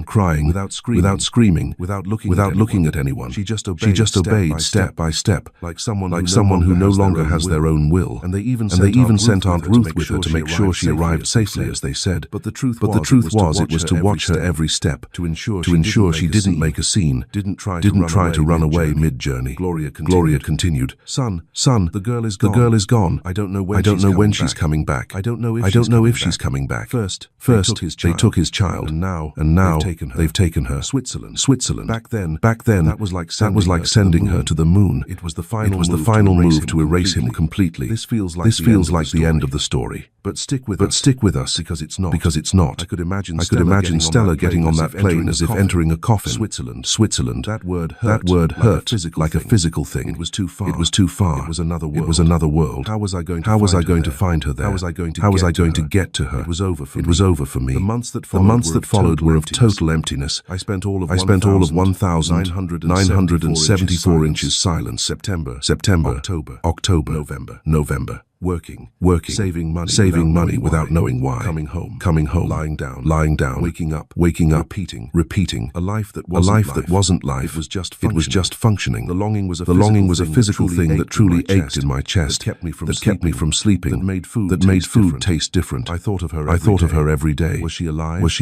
crying, without screaming, without looking at anyone. She just obeyed step by step, like someone who no longer has their own will. And they even sent Aunt Ruth with her to make sure she arrived safely, as they said. But the truth was it was to watch her every step, to ensure she didn't make a scene, didn't try to run away mid-journey. Gloria continued, Son, the girl is gone. I don't know when she's coming back. I don't know if she's coming back. First, they took his child, and now they've taken her. Switzerland. Back then, that was like sending her to the moon. It was the final move to erase him completely. This feels like the end of the story. But stick with us, because it's not. I could imagine Stella getting on that plane as if entering a coffin. Switzerland. That word hurt like a physical thing. It was too far. It was another world. How was I going to find her there? How was I going to get to her? It was over for me. The months that followed were of total emptiness. I spent all of 1,974 inches silence. September, October, November. Working, saving money without knowing why. Coming home, lying down, waking up, repeating. A life that wasn't life. It was just functioning. The longing was a physical thing that truly ached in my chest. That kept me from sleeping. That made food taste different. I thought of her every day. Was she alive? Was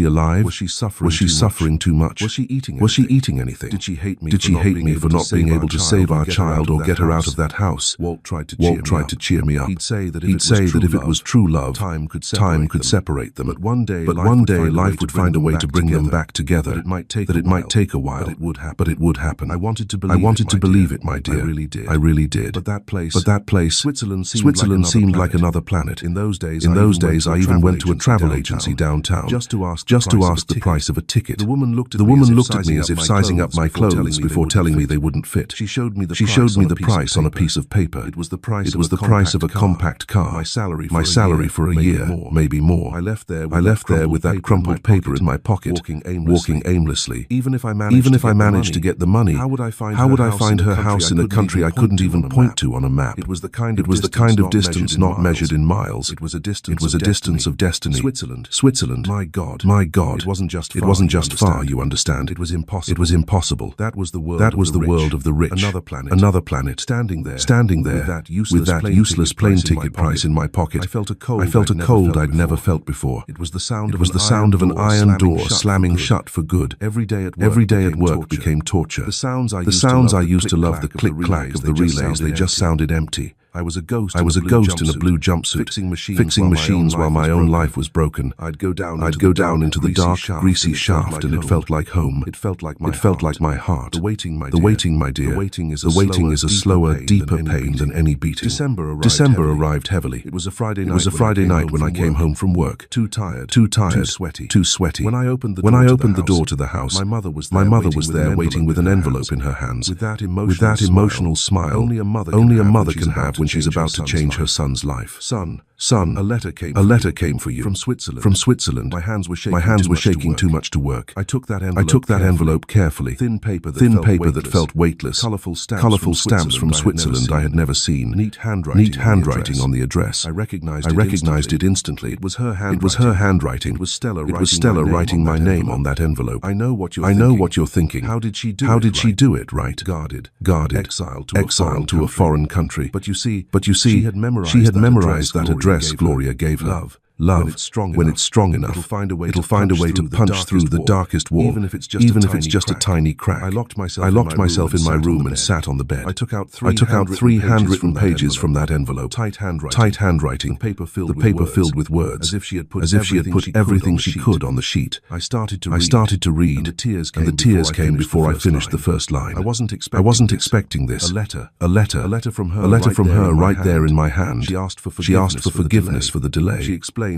she suffering too much? Was she eating anything? Did she hate me for not being able to save our child or get her out of that house? Walt tried to cheer me up. He'd say that if it was true love, time could separate them. But one day life would find a way to bring them back together. That it might take a while, but it would happen. I wanted to believe it, my dear. I really did. But that place, Switzerland seemed like another planet. In those days, I even went to a travel agency downtown just to ask the price of a ticket. The woman looked at me as if sizing up my clothes before telling me they wouldn't fit. She showed me the price on a piece of paper. It was the price of a compact car. My salary for a year, maybe more. I left there with that crumpled paper in my pocket, walking aimlessly. Even if I managed to get the money, how would I find her house in a country I couldn't even point to on a map? It was the kind of distance not measured in miles. It was a distance of destiny. Switzerland. My God. It wasn't just far, you understand. It was impossible. That was the world of the rich. Another planet. Standing there with that useless plane ticket price in my pocket. I felt a cold I'd never felt before. It was the sound of an iron door slamming shut for good. Every day at work became torture. The sounds I used to love, the click-clack of the relays, they just sounded empty. I was a ghost in a blue jumpsuit, fixing machines while my own life was broken. I'd go down into the dark, greasy shaft, and it felt like home. It felt like my heart. The waiting, my dear. The waiting is a slower, deeper pain than any beating. December arrived heavily. It was a Friday night when I came home from work. Too tired, too sweaty. When I opened the door to the house, my mother was there waiting with an envelope in her hands. With that emotional smile only a mother can have to change her son's life. Son, a letter came for you. From Switzerland. My hands were shaking too much to work. I took that envelope carefully. Thin paper that felt weightless. Colorful stamps from Switzerland I had never seen. Neat handwriting on the address. I recognized it instantly. It was her handwriting. It was Stella writing my name on that envelope. I know what you're thinking. How did she do it right? Guarded. Exiled to a foreign country. But you see, she had memorized that address Gloria gave her. Love, when it's strong enough, it'll find a way to punch through the darkest wall, even if it's just a tiny crack. I locked myself in my room and sat on the bed. I took out three handwritten pages from that envelope. Tight handwriting, the paper filled with words, as if she had put everything she could on the sheet. I started to read, and the tears came before I finished the first line. I wasn't expecting this. A letter from her right there in my hand. She asked for forgiveness for the delay.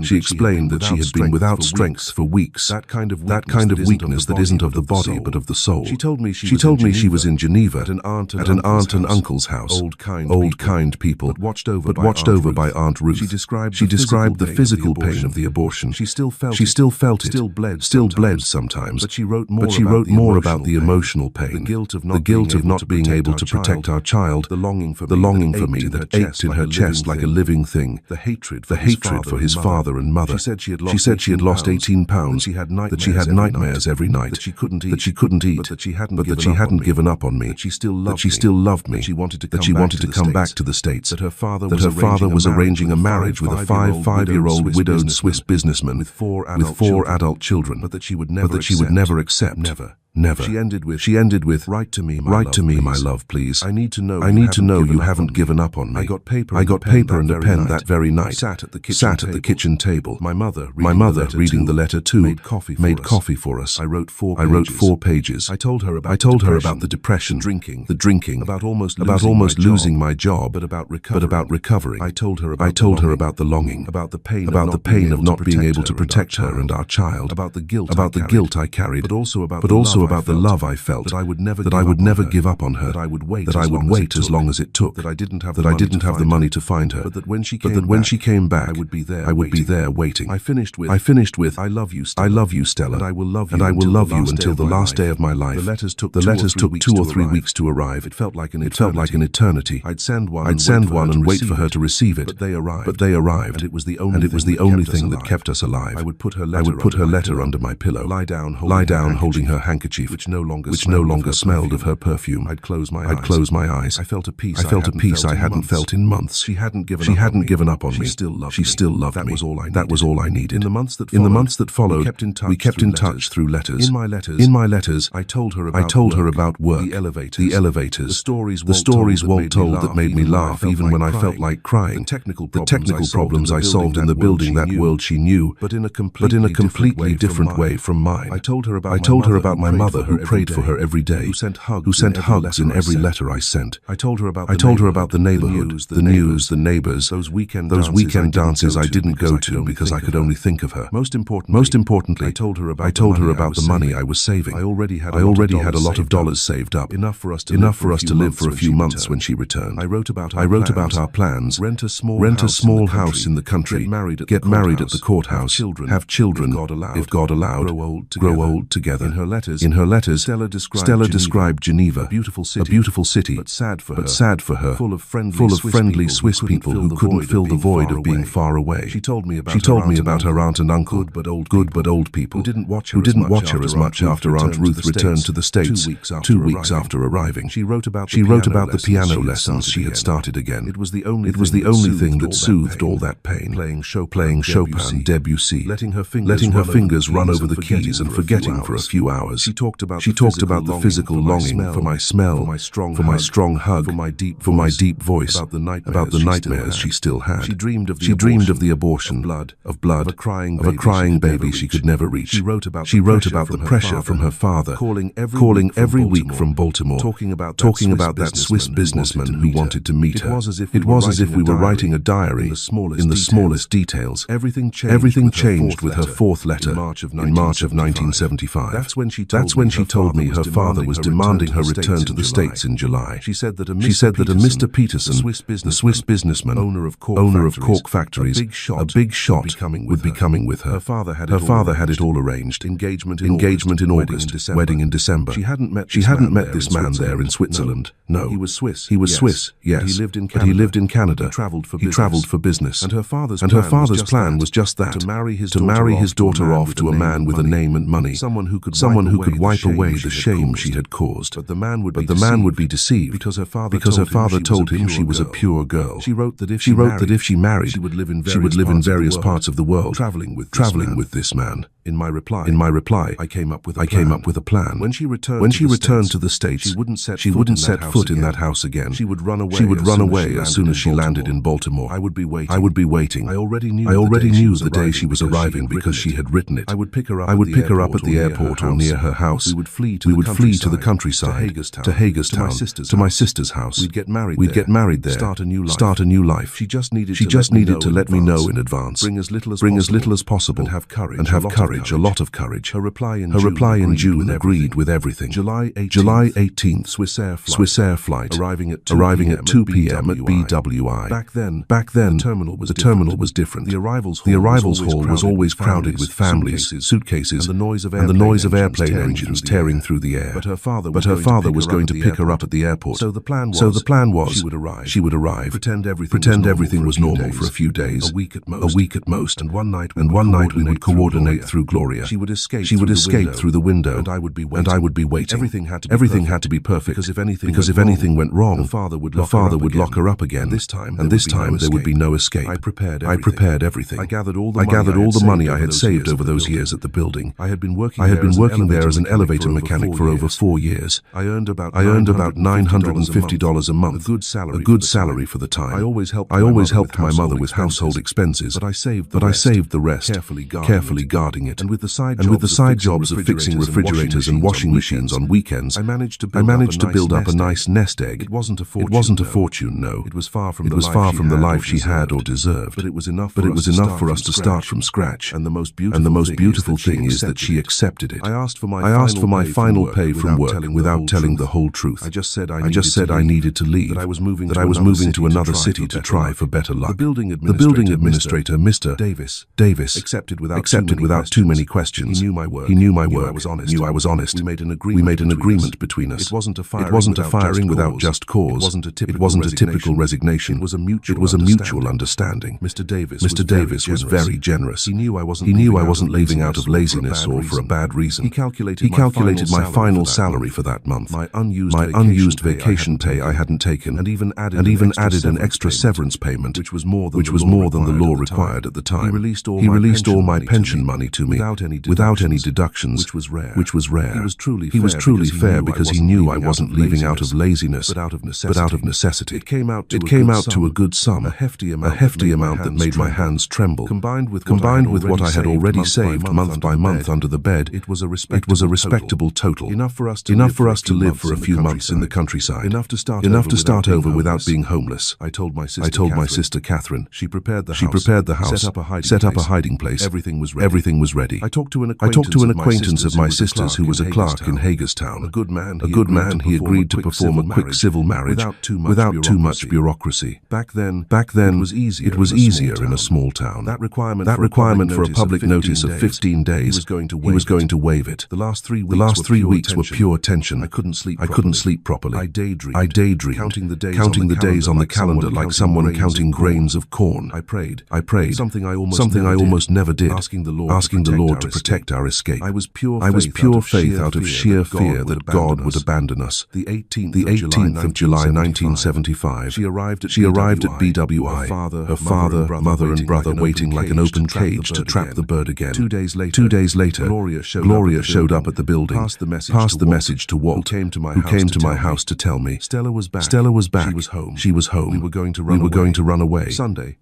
She explained that she had been without strength for weeks, that kind of weakness that isn't of the body but of the soul. She told me she was in Geneva at an aunt and uncle's house, old kind people, but watched over by Aunt Ruth. She described the physical pain of the abortion. She still felt it, still bled sometimes, but she wrote more about the emotional pain, the guilt of not being able to protect our child, the longing for me that ached in her chest like a living thing, the hatred for his father and mother. She said she had lost 18 pounds, that she had nightmares every night, that she couldn't eat, but that she hadn't given up on me, that she still loved me, that she wanted to come back to the States, that her father was arranging a marriage with a five-year-old widowed Swiss businessman with four adult children, but that she would never accept. Never. She ended with, "Write to me, my love, please. I need to know you haven't given up on me." I got paper and a pen that very night. Sat at the kitchen table. My mother, reading the letter too, made coffee for us. I wrote four pages. I told her about the depression, the drinking, about almost losing my job, but about recovering. I told her about the longing, about the pain of not being able to protect her and our child, about the guilt I carried, but also about the love I felt, that I would never give up on her, that I would wait as long as it took, that I didn't have the money to find her, but that when she came back, I would be there waiting. I finished with "I love you, Stella, and I will love you until the last day of my life." The letters took 2 or 3 weeks to arrive. It felt like an eternity. I'd send one and wait for her to receive it, but they arrived, and it was the only thing that kept us alive. I would put her letter under my pillow, lie down holding her handkerchief, which no longer smelled of her perfume. I'd close my eyes. I felt a peace I hadn't felt in months. She hadn't given up on me. She still loved me. That was all I needed. In the months that followed, we kept in touch through letters. In my letters, I told her about work, the elevators, the stories Walt told that made me laugh even when I felt like crying, the technical problems I solved in the building that world she knew, but in a completely different way from mine. I told her about my mother who prayed for her every day, who sent hugs in every letter I sent. I told her about the neighborhood, the news, the neighbors, those weekend dances I didn't go to because I could only think of her. Most importantly, I told her about the money I was saving. I already had a lot of dollars saved up, enough for us to live for a few months when she returned. I wrote about our plans: rent a small house in the country, get married at the courthouse, have children, if God allowed, grow old together. In her letters, Stella described Geneva, a beautiful city, but sad for her, full of friendly Swiss people who couldn't fill the void of being far away. She told me about her aunt and uncle, good but old people, who didn't watch her as much after Aunt Ruth returned to the States 2 weeks after arriving. She wrote about the piano lessons she had started again. It was the only thing that soothed all that pain. Playing Chopin, Debussy, letting her fingers run over the keys and forgetting for a few hours. She talked about the physical longing for my smell, for my strong hug, for my deep voice, about the nightmares she still had. She dreamed of the abortion, of blood, of a crying baby she could never reach. She wrote about the pressure from her father, calling every week from Baltimore, talking about that Swiss businessman who wanted to meet her. It was as if we were writing a diary in the smallest details. Everything changed with her fourth letter in March of 1975. That's told me her father was demanding her return to the States in July. She said that a Mr. Peterson, the Swiss businessman, owner of cork factories, a big shot, would be coming with her. Her father had it all arranged. Engagement in August, wedding in December. She hadn't met this man there in Switzerland. No. He was Swiss, yes. But he lived in Canada. He travelled for business. And her father's plan was just that, to marry his daughter off to a man with a name and money, someone who could wipe away the shame she had caused. But the man would be deceived because her father told him she was a pure girl. She wrote that if she married, she would live in various parts of the world, traveling with this man. In my reply, I came up with a plan. When she returned to the States, she wouldn't set foot in that house again. She would run away as soon as she landed in Baltimore. I would be waiting. I already knew the day she was arriving because she had written it. I would pick her up at the airport or near her house. We would flee to the countryside, to Hagerstown, to my sister's house. We'd get married there, start a new life. She just needed to let me know in advance. Bring as little as possible and have courage, a lot of courage. Her reply in June agreed with everything. July 18th, Swiss Air flight, arriving at 2 p.m. at BWI. Back then, the terminal was different. The arrivals hall was always crowded with families, suitcases, and the noise of airplane engines tearing through the air. But her father was going to pick her up at the airport. So the plan was she would arrive, pretend everything was normal for a few days, a week at most, and one night we would coordinate through Gloria. She would escape through the window, and I would be waiting. Everything had to be perfect, because if anything went wrong, the father would lock her up again, and this time there would be no escape. I prepared everything. I gathered all the money I had saved over those years at the building. I had been working there as an elevator mechanic for over 4 years. I earned about $950 a month, a good salary for the time. I always helped my mother with household expenses, but I saved the rest, carefully guarding it. And with the side jobs of fixing refrigerators and washing machines on weekends, I managed to build up a nice nest egg. It wasn't a fortune, no. It was far from the life she had or deserved. But it was enough for us to start from scratch. And the most beautiful thing is that she accepted it. I asked for my final pay from work without telling the whole truth. I just said I needed to leave, that I was moving to another city to try for better luck. The building administrator, Mr. Davis, accepted without too many questions. He knew my work, knew I was honest. We made an agreement between us. It wasn't a firing without just cause. It wasn't a typical resignation. It was a mutual understanding. Mr. Davis was very generous. He knew I wasn't leaving out of laziness or for a bad reason. He calculated my final salary for that month, my unused vacation pay I hadn't taken, and even added an extra severance payment, which was more than the law required at the time. He released all my pension money to me without any deductions, which was rare. He was truly fair because he knew I wasn't leaving out of laziness, but out of necessity. It came out to a good sum, a hefty amount that made my hands tremble. Combined with what I had already saved month by month under the bed, it was a respectable total. Enough for us to live for a few months in the countryside. Enough to start over without being homeless. I told my sister Catherine. She prepared the house, set up a hiding place. Everything was ready. I talked to an acquaintance of my sister's who was a clerk in Hagerstown. A good man, he agreed to perform a quick civil marriage without too much bureaucracy. Back then, it was easier in a small town. That requirement for a public notice of 15 days, he was going to waive it. The last 3 weeks were pure tension. I couldn't sleep properly. I daydreamed, counting the days on the calendar like someone counting grains of corn. I prayed, something I almost never did, asking the Lord to protect our escape. I was pure faith out of sheer fear that God would abandon us. The 18th of July 1975, she arrived at BWI, her father, mother and brother waiting like an open cage to trap the bird again. 2 days later, Gloria showed up at the building, passed the message to Walt, who came to my house to tell me Stella was back. She was home. We were going to run away. Sunday,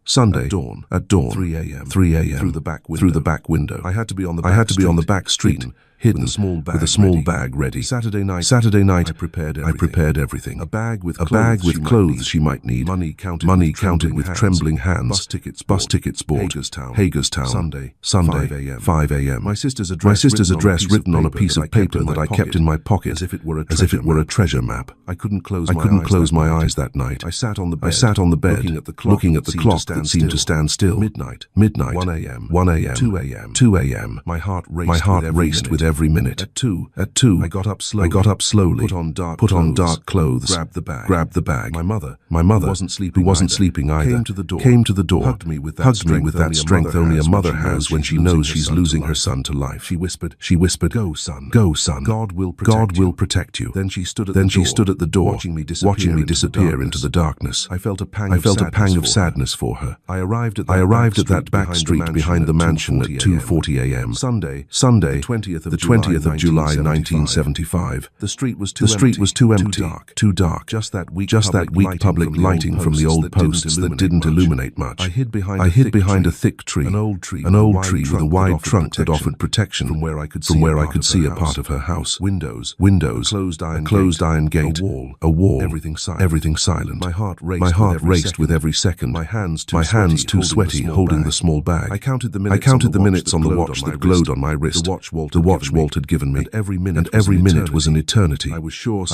at dawn, 3 a.m. through the back window. I had to be on the back street. hidden, with a small bag ready. Saturday night, I prepared everything. A bag with clothes she might need. Money counted with trembling hands. Bus tickets bought. Hagerstown. Sunday, 5 a.m. My sister's address written on a piece of paper that I kept in my pocket, as if it were a treasure map. I couldn't close my eyes that night. I sat on the bed, looking at the clock that seemed to stand still. Midnight. 1 a.m. 2 a.m. My heart raced with every minute. At 2, I got up slowly, put on dark clothes, grabbed the bag. My mother, who wasn't sleeping either, came to the door, hugged me with that strength only a mother has when she knows she's losing her son to life. She whispered, "Go, son. God will protect you." Then she stood at the door, watching me disappear into the darkness. I felt a pang of sadness for her. I arrived at that back street behind the mansion at 2:40 a.m. Sunday, the 20th of July, 1975. The street was too empty, too dark. Just that weak public lighting from the old posts that didn't illuminate much. I hid behind a thick tree, an old tree with a wide trunk that offered protection from where I could see a part of her house. Windows, a closed iron gate, a wall, everything silent. My heart raced with every second. My hands too sweaty holding the small bag. I counted the minutes on the watch that glowed on my wrist. The watch Walt had given me, and every minute was an eternity. I was sure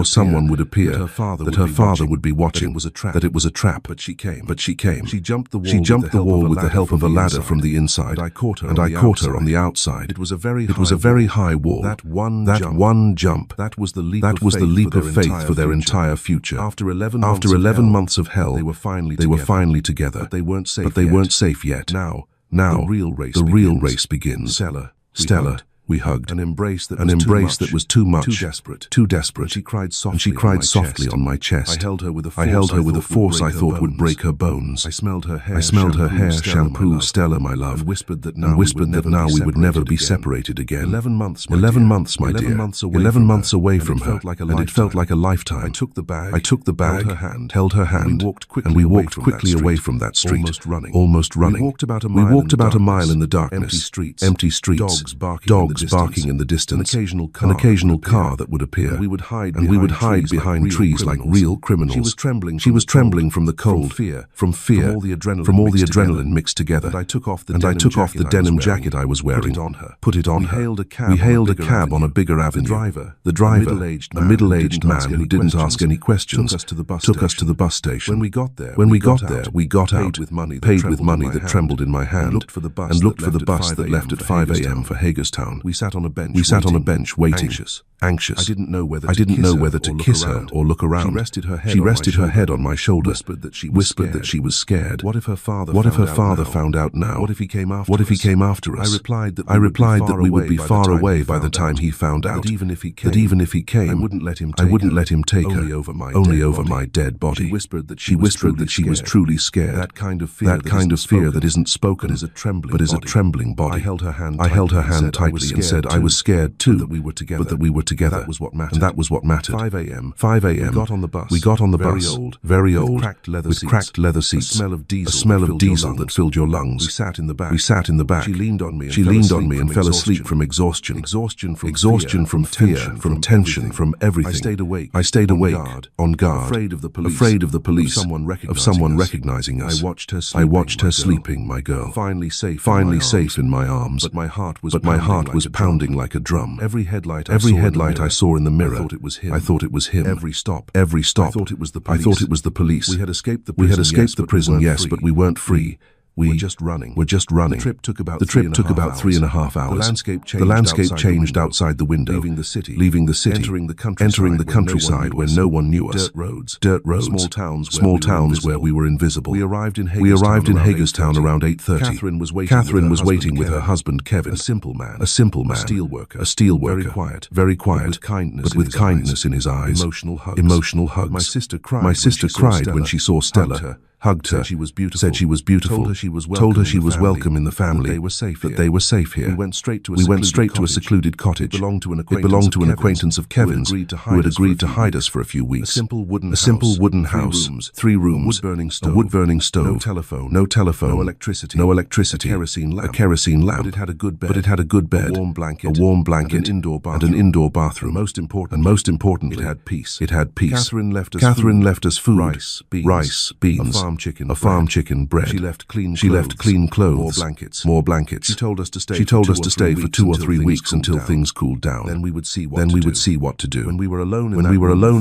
someone would appear, that her father would be watching, that it was a trap. But she came. She jumped the wall with the help of a ladder from the inside, and I caught her on the outside. It was a very high wall. That one jump. That was the leap of faith for their entire future. After 11 months of hell, they were finally together. But they weren't safe yet. Now the real race begins. Stella, we hugged. An embrace that was too much, too desperate. She cried softly on my chest. I held her with a force I thought would break her bones. I smelled her hair, shampoo, Stella, my love, and whispered that now we would never be separated again. 11 months, my dear. 11 months away from her, and it felt like a lifetime. I took the bag, held her hand, and we walked quickly away from that street, almost running. We walked about a mile in the darkness, empty streets, dogs barking in the distance, an occasional car that would appear, and we would hide behind trees like real criminals. She was trembling from the cold, from fear, from all the adrenaline mixed together. And I took off the denim jacket I was wearing, put it on her. We hailed a cab on a bigger avenue. The driver, a middle-aged man who didn't ask any questions, took us to the bus station. When we got there, we got out, paid with money that trembled in my hand, and looked for the bus that left at 5 a.m. for Hagerstown. We sat on a bench waiting, anxious. I didn't know whether to kiss her or look around. She rested her head on my shoulder, whispered that she was scared. What if her father found out now? What if he came after us? I replied that we would be far away by the time he found out. That even if he came, I wouldn't let him take her, only over my dead body. She whispered that she was truly scared. That kind of fear that isn't spoken, but is a trembling body. I held her hand tightly and said I was scared too, but that we were together. That was what mattered. 5 a.m. We got on the bus, very old, with cracked leather seats, a smell of diesel that filled your lungs. We sat in the back. She leaned on me and fell asleep from exhaustion, from fear, from tension, from everything. I stayed awake, on guard, afraid of the police, of someone recognizing us. I watched her sleeping, my girl, finally safe in my arms, but my heart was pounding like a drum. Every headlight I saw in the mirror, I thought it was him. Every stop, I thought it was the police. We had escaped the prison, yes, but we weren't free. We're just running. The trip took about 3.5 hours. The landscape changed outside the window, leaving the city, entering the countryside where no one knew us. Dirt roads, small towns where we were invisible. We arrived in Hagerstown around 8:30. Catherine was waiting with her husband Kevin, a simple man, a steelworker, very quiet, but with kindness in his eyes. Emotional hugs. My sister cried when she saw Stella. said she was beautiful, told her she was welcome in the family, that they were safe here. We went straight to a secluded cottage. It belonged to an acquaintance of Kevin's who had agreed to hide us for a few weeks. A simple wooden house, 3 rooms, a wood-burning stove, no telephone, no electricity, a kerosene lamp, but it had a good bed, a warm blanket, and an indoor bathroom. And most importantly, it had peace. Catherine left us food, rice, beans, a farm chicken, bread. She left clean clothes, more blankets. She told us to stay for 2 or 3 weeks until things cooled down. Then we would see what to do. When we were alone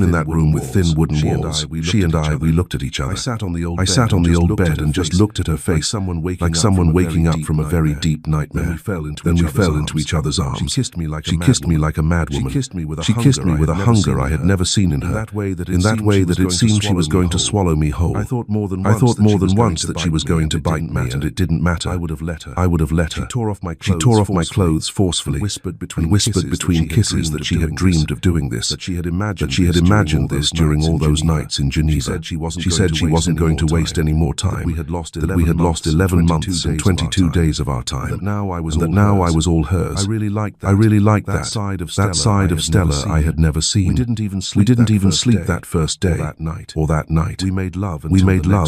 in that room with thin wooden walls, she and I, we looked at each other. I sat on the old bed and just looked at her face, like someone waking up from a very deep nightmare. Then we fell into each other's arms. She kissed me like a madwoman. She kissed me with a hunger I had never seen in her, in that way that it seemed she was going to swallow me whole. I thought more than once that she was going to bite me, and it didn't matter. I would have let her. She tore off my clothes forcefully, and whispered between kisses that she had dreamed of doing this, that she had imagined this during all those nights in Geneva. She said she wasn't going to waste any more time, that we had lost 11 months and 22 days of our time, and that now I was all hers. I really liked that side of Stella I had never seen. We didn't even sleep that first day or that night. We made love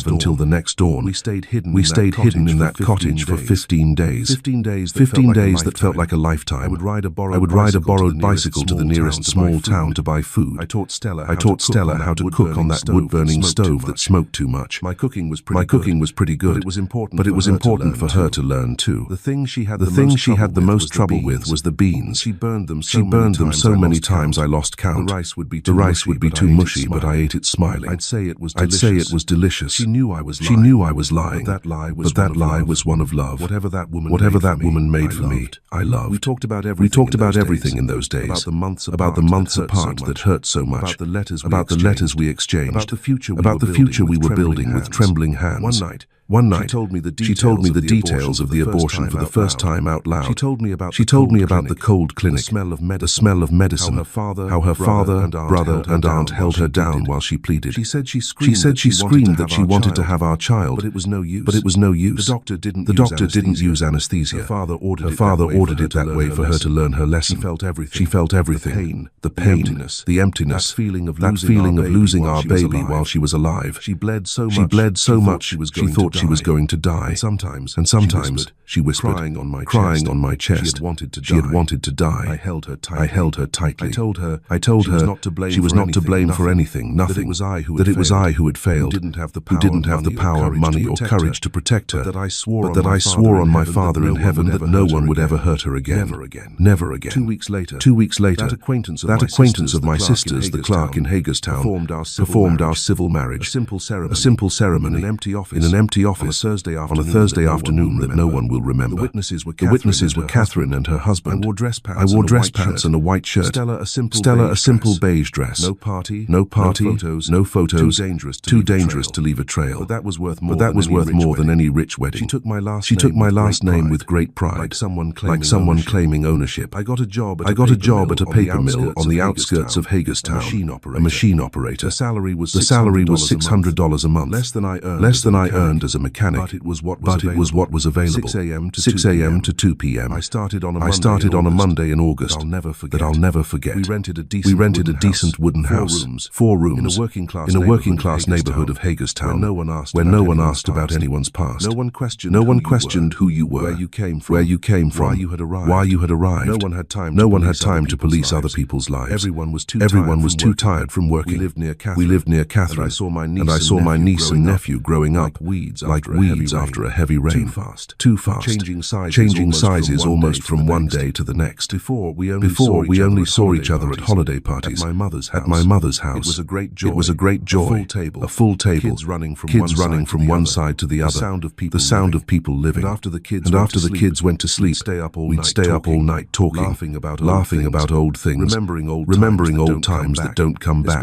until the next dawn. We stayed hidden in that cottage for 15 days. 15 days that felt like a lifetime. I would ride a borrowed bicycle to the nearest small town to buy food. I taught Stella how to cook on that wood-burning stove that smoked too much. My cooking was pretty good, but it was important for her to learn too. The thing she had the most trouble with was the beans. She burned them so many times I lost count. The rice would be too mushy, but I ate it smiling. I'd say it was delicious. She knew I was lying, but that lie was one of love. Whatever that woman made for me, I loved. We talked about everything in those days, about the months apart that hurt so much, about the letters we exchanged, about the future we were building with trembling hands. One night, she told me the details of the abortion for the first time out loud. She told me about the cold clinic, the smell of medicine, how her father, brother, and aunt held her down while she pleaded. She said she screamed that she wanted to have our child, but it was no use. The doctor didn't use anesthesia. Her father ordered it that way for her to learn her lesson. She felt everything, the pain, the emptiness, that feeling of losing our baby while she was alive. She bled so much she thought she was going to die. And sometimes she whispered, crying on my chest, she had wanted to die. I held her tightly. I told her she was not to blame for anything, nothing, that it was I who had failed, who didn't have the power, money, or courage to protect her, but that I swore on my Father in heaven that no one would ever hurt her again. Never again. 2 weeks later, that acquaintance of my sister's, the clerk in Hagerstown, performed our civil marriage, a simple ceremony in an empty office on a Thursday afternoon that no one will remember. The witnesses were Catherine and her husband. I wore dress pants and a white shirt. Stella a simple beige dress. No party, no photos, too dangerous to leave a trail. But that was worth more than any rich wedding. She took my last name with great pride, like someone claiming ownership. I got a job at a paper mill on the outskirts of Hagerstown, a machine operator. The salary was $600 a month, less than I earned as a mechanic, but it was what was available. 6 a.m. to 2 p.m. I started on a Monday in August that I'll never forget. We rented a decent wooden house, 4 rooms, in a working class neighborhood of Hagerstown, where no one asked about anyone's past. No one questioned who you were, where you came from, why you had arrived. No one had time to police other people's lives. Everyone was too tired from working. We lived near Catherine, and I saw my niece and nephew growing up like weeds after a heavy rain. Too fast, changing sizes almost from one day to the next. Before we only saw each other at holiday parties at my mother's house. It was a great joy. A full table, kids running from one side to the other. The sound of people living. And after the kids went to sleep, we'd stay up all night talking, laughing about old things, remembering old times that don't come back,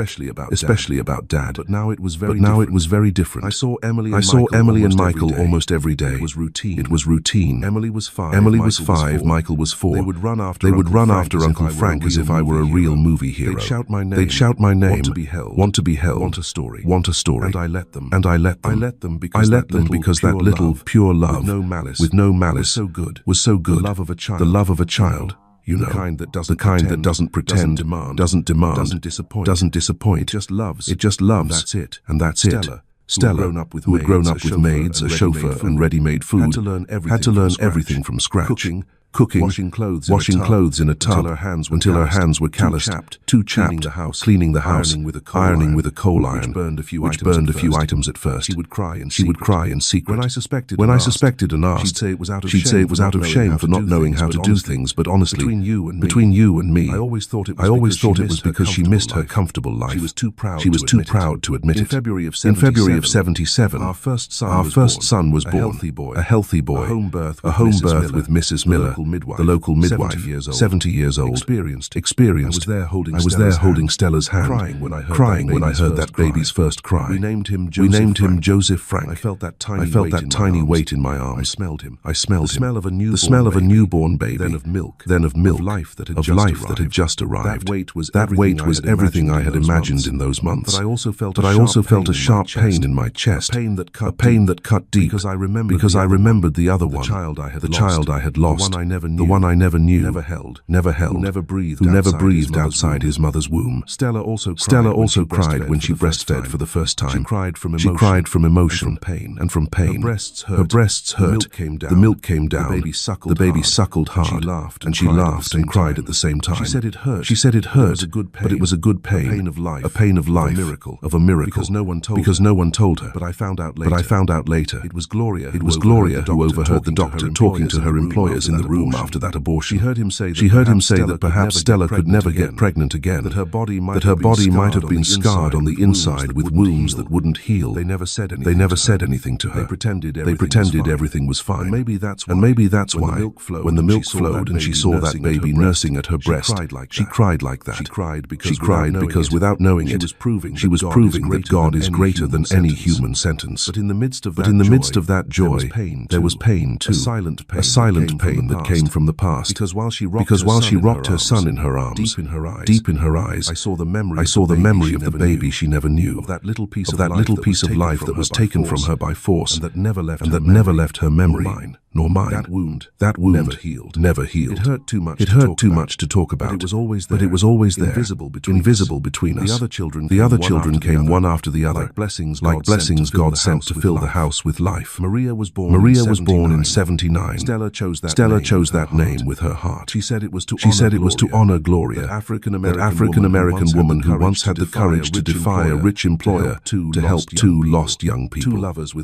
especially about Dad. But now it was very different. I saw Emily Emily and Michael almost every day. It was routine. It was routine. Emily was 5. Emily was 5. Michael was 4. They would run after Uncle Frank as if I were a real movie hero. They'd shout my name. They'd shout my name. Want to be held. Want to be held. Want a story. Want a story. And I let them. I let them because that little pure love, with no malice, was so good. The love of a child. The love of a child. You know, the kind that doesn't pretend, doesn't demand, doesn't disappoint. It just loves. And that's it. Stella, who had grown up with maids, a chauffeur, and ready-made food, had to learn everything from scratch. Cooking, washing clothes in a tub until her hands were calloused, too chapped, cleaning the house, ironing with a coal iron, which burned a few items at first. She would cry in secret. When I suspected and asked, she'd say it was out of shame for not knowing how to do things, but honestly, between you and me, I always thought it was because she missed her comfortable life. She was too proud to admit it. In February of '77, our first son was born. A healthy boy, a home birth with Mrs. Miller, the local midwife, 70 years old, experienced. I was there holding Stella's hand, crying when I heard that baby's first cry. We named him Joseph Frank. I felt that tiny weight in my arms. I smelled him. The smell of a newborn baby. Then of milk. Of life that had just arrived. That weight was everything I had imagined in those months. But I also felt a sharp pain in my chest. A pain that cut deep. Because I remembered the other one. The child I had lost. The one I never knew. Never held. Who never breathed outside his mother's womb. Stella also cried when she breastfed for the first time. She cried from emotion. And from pain. Her breasts hurt. The milk came down. The baby suckled hard. She laughed and cried at the same time. She said it hurt. But it was a good pain. A pain of life. Of a miracle. Because no one told her. But I found out later. It was Gloria who overheard the doctor talking to her employers in the room after that abortion. She heard him say that perhaps Stella could never get pregnant again. That her body might have been scarred on the inside with wounds that wouldn't heal. They never said anything to her. They pretended everything was fine. And maybe that's why, when the milk flowed and she saw that baby nursing at her breast, she cried like that. She cried because without knowing it, she was proving that God is greater than any human sentence. But in the midst of that joy, there was pain too. A silent pain that came from the past. Because while she rocked her son in her arms, deep in her eyes, I saw the memory of the baby she never knew, of that little piece of life that was taken from her by force, and that never left her memory, nor mine. That wound never healed. It hurt too much to talk about. But it was always there, invisible between us. The other children came one after the other, like blessings God sent to fill the house with life. Maria was born in '79. Stella chose that name with her heart. She said it was to honor Gloria, that African American woman who once had the courage to defy a rich employer to help two lost young people,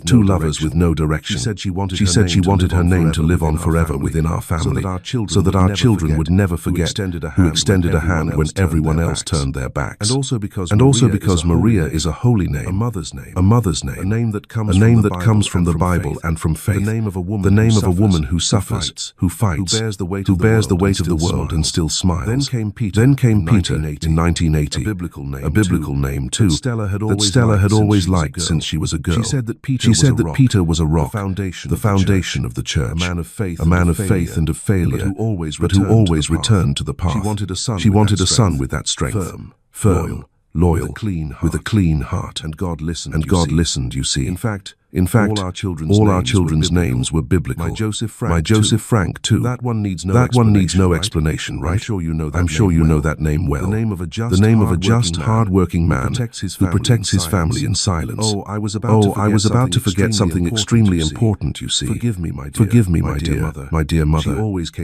two lovers with no direction. She said she wanted her name to live on forever within our family, so that our children would never forget who extended a hand when everyone else turned their backs. And also because Maria is a holy name, a mother's name, a name that comes from the Bible and from faith, the name of a woman who suffers, who fights, who bears the weight of the world and still smiles. Then came Peter in 1980, a biblical name too, that Stella had always liked since she was a girl. She said that Peter was a rock, the foundation of the church, a man of faith and of failure, but who always returned to the path. She wanted a son with that strength, firm, loyal, with a clean heart. And God listened, you see. In fact, all our children's names were biblical. My Joseph Frank too. That one needs no explanation, right? I'm sure you know that name well. The name of a just, hard-working man who protects his family in silence. Oh, I was about to forget something extremely important, you see. Forgive me, my dear mother.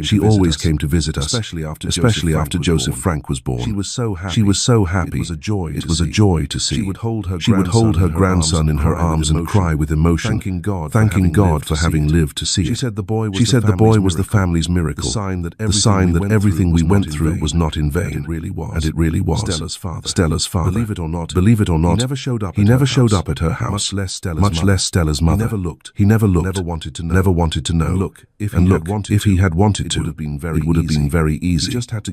She always came to visit us, especially after Joseph Frank was born. She was so happy. It was a joy to see. She would hold her grandson in her arms and cry with emotion, thanking God for having lived to see it. She said the boy was the family's miracle, the sign that everything we went through was not in vain. And it really was. Stella's father. Believe it or not, he never showed up at her house, much less Stella's mother. He never looked, never wanted to know. And look, if he had wanted to, it would have been very easy. He just had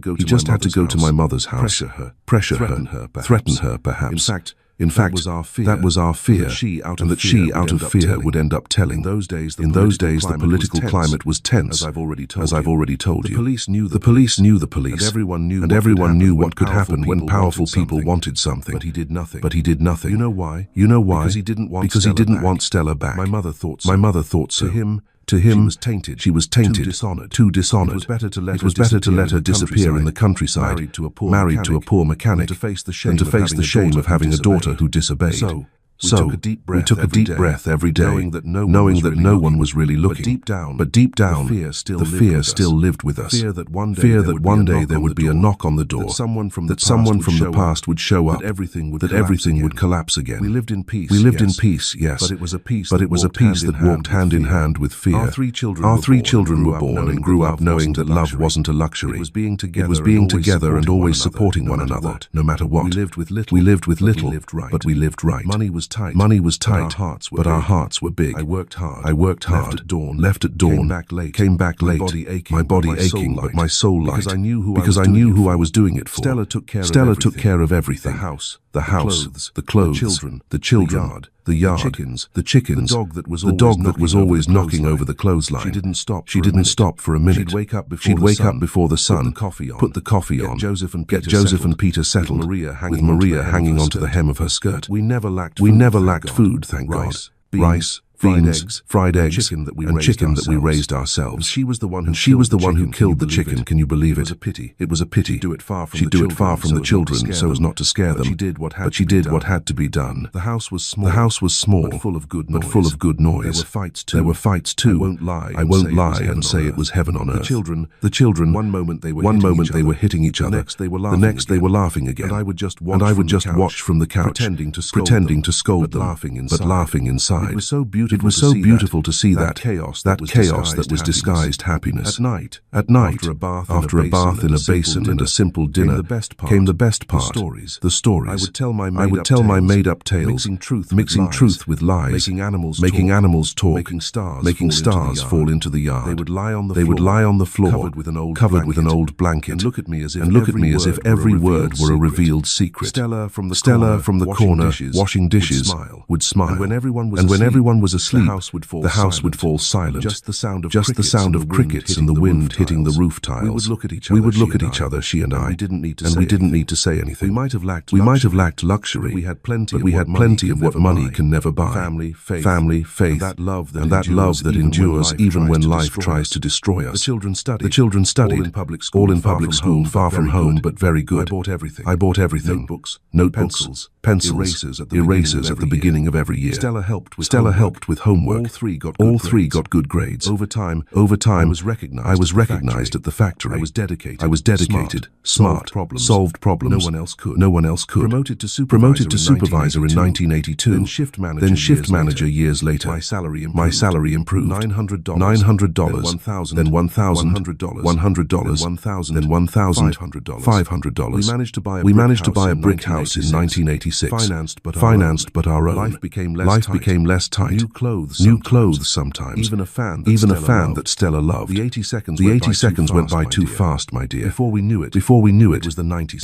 to go to my mother's house, pressure her, threaten her, perhaps. In fact, that was our fear, and that she, out of fear, would end up telling. In those days, the political climate was tense, as I've already told you. The police knew the police, and everyone knew what could happen when powerful people wanted something. But he did nothing. You know why? Because he didn't want Stella back. My mother thought so. To him, she was tainted, too dishonored. It was better to let her disappear in the countryside, married to a poor mechanic, than to face the shame of having a daughter who disobeyed. So, we took a deep breath every day, knowing that no one was really looking. But deep down, the fear still lived with us. Fear that one day there would be a knock on the door, that someone from the past would show up, that everything would collapse again. We lived in peace, yes, but it was a peace that walked hand in hand with fear. Our three children were born and grew up knowing that love wasn't a luxury. It was being together and always supporting one another, no matter what. We lived with little, but we lived right. Money was tight, but our hearts were big. I worked hard, left at dawn, came back late, my body aching, but my soul light, because I knew who I was doing it for. Stella took care of everything. The house, the clothes, the children, the yard, the chickens, the dog that was always knocking over the clothesline. She didn't stop for a minute. She'd wake up before the sun, put the coffee on, get Joseph and Peter settled, with Maria hanging onto the hem of her skirt. We never lacked food, thank God. Rice, beans, fried eggs, and chicken that we raised ourselves. And she was the one who killed the chicken. Can you believe it? It was a pity. She'd do it far from the children so as not to scare them. But she did what had to be done. The house was small, but full of good noise. There were fights too. I won't lie and say it was heaven on earth. The children. One moment they were hitting each other. The next they were laughing again. And I would just watch from the couch, pretending to scold them, but laughing inside. It was so beautiful to see that chaos that was disguised happiness. At night, after a bath in a basin and a simple dinner, came the best part, the stories. I would tell my made-up tales, mixing truth with lies, making animals talk, making stars fall into the yard. They would lie on the floor, covered with an old blanket, and look at me as if every word were a revealed secret. Stella from the corner, washing dishes, would smile. And when everyone was asleep, the house would fall silent. Just the sound of crickets and the wind hitting the roof tiles. We would look at each other, she and I, and we didn't need to say anything. We might have lacked luxury, but we had plenty of what money can never buy. Family, faith, and that love that endures even when life tries to destroy us. The children studied, all in public school, far from home, but very good. I bought everything. Notebooks, pencils, erasers at the beginning of every year. Stella helped with homework. All three got good grades. Over time, I was recognized at the factory. I was dedicated, smart, solved problems. No one else could. Promoted to supervisor in 1982. Then shift manager years later. My salary improved. $900, then $1,000, $100, then $1,000, $500. We managed to buy a brick house in 1986. Financed but our own. Life became less tight. New clothes sometimes. Even a fan that Stella loved. The 80 seconds went by too fast, my dear. Before we knew it, it was the 90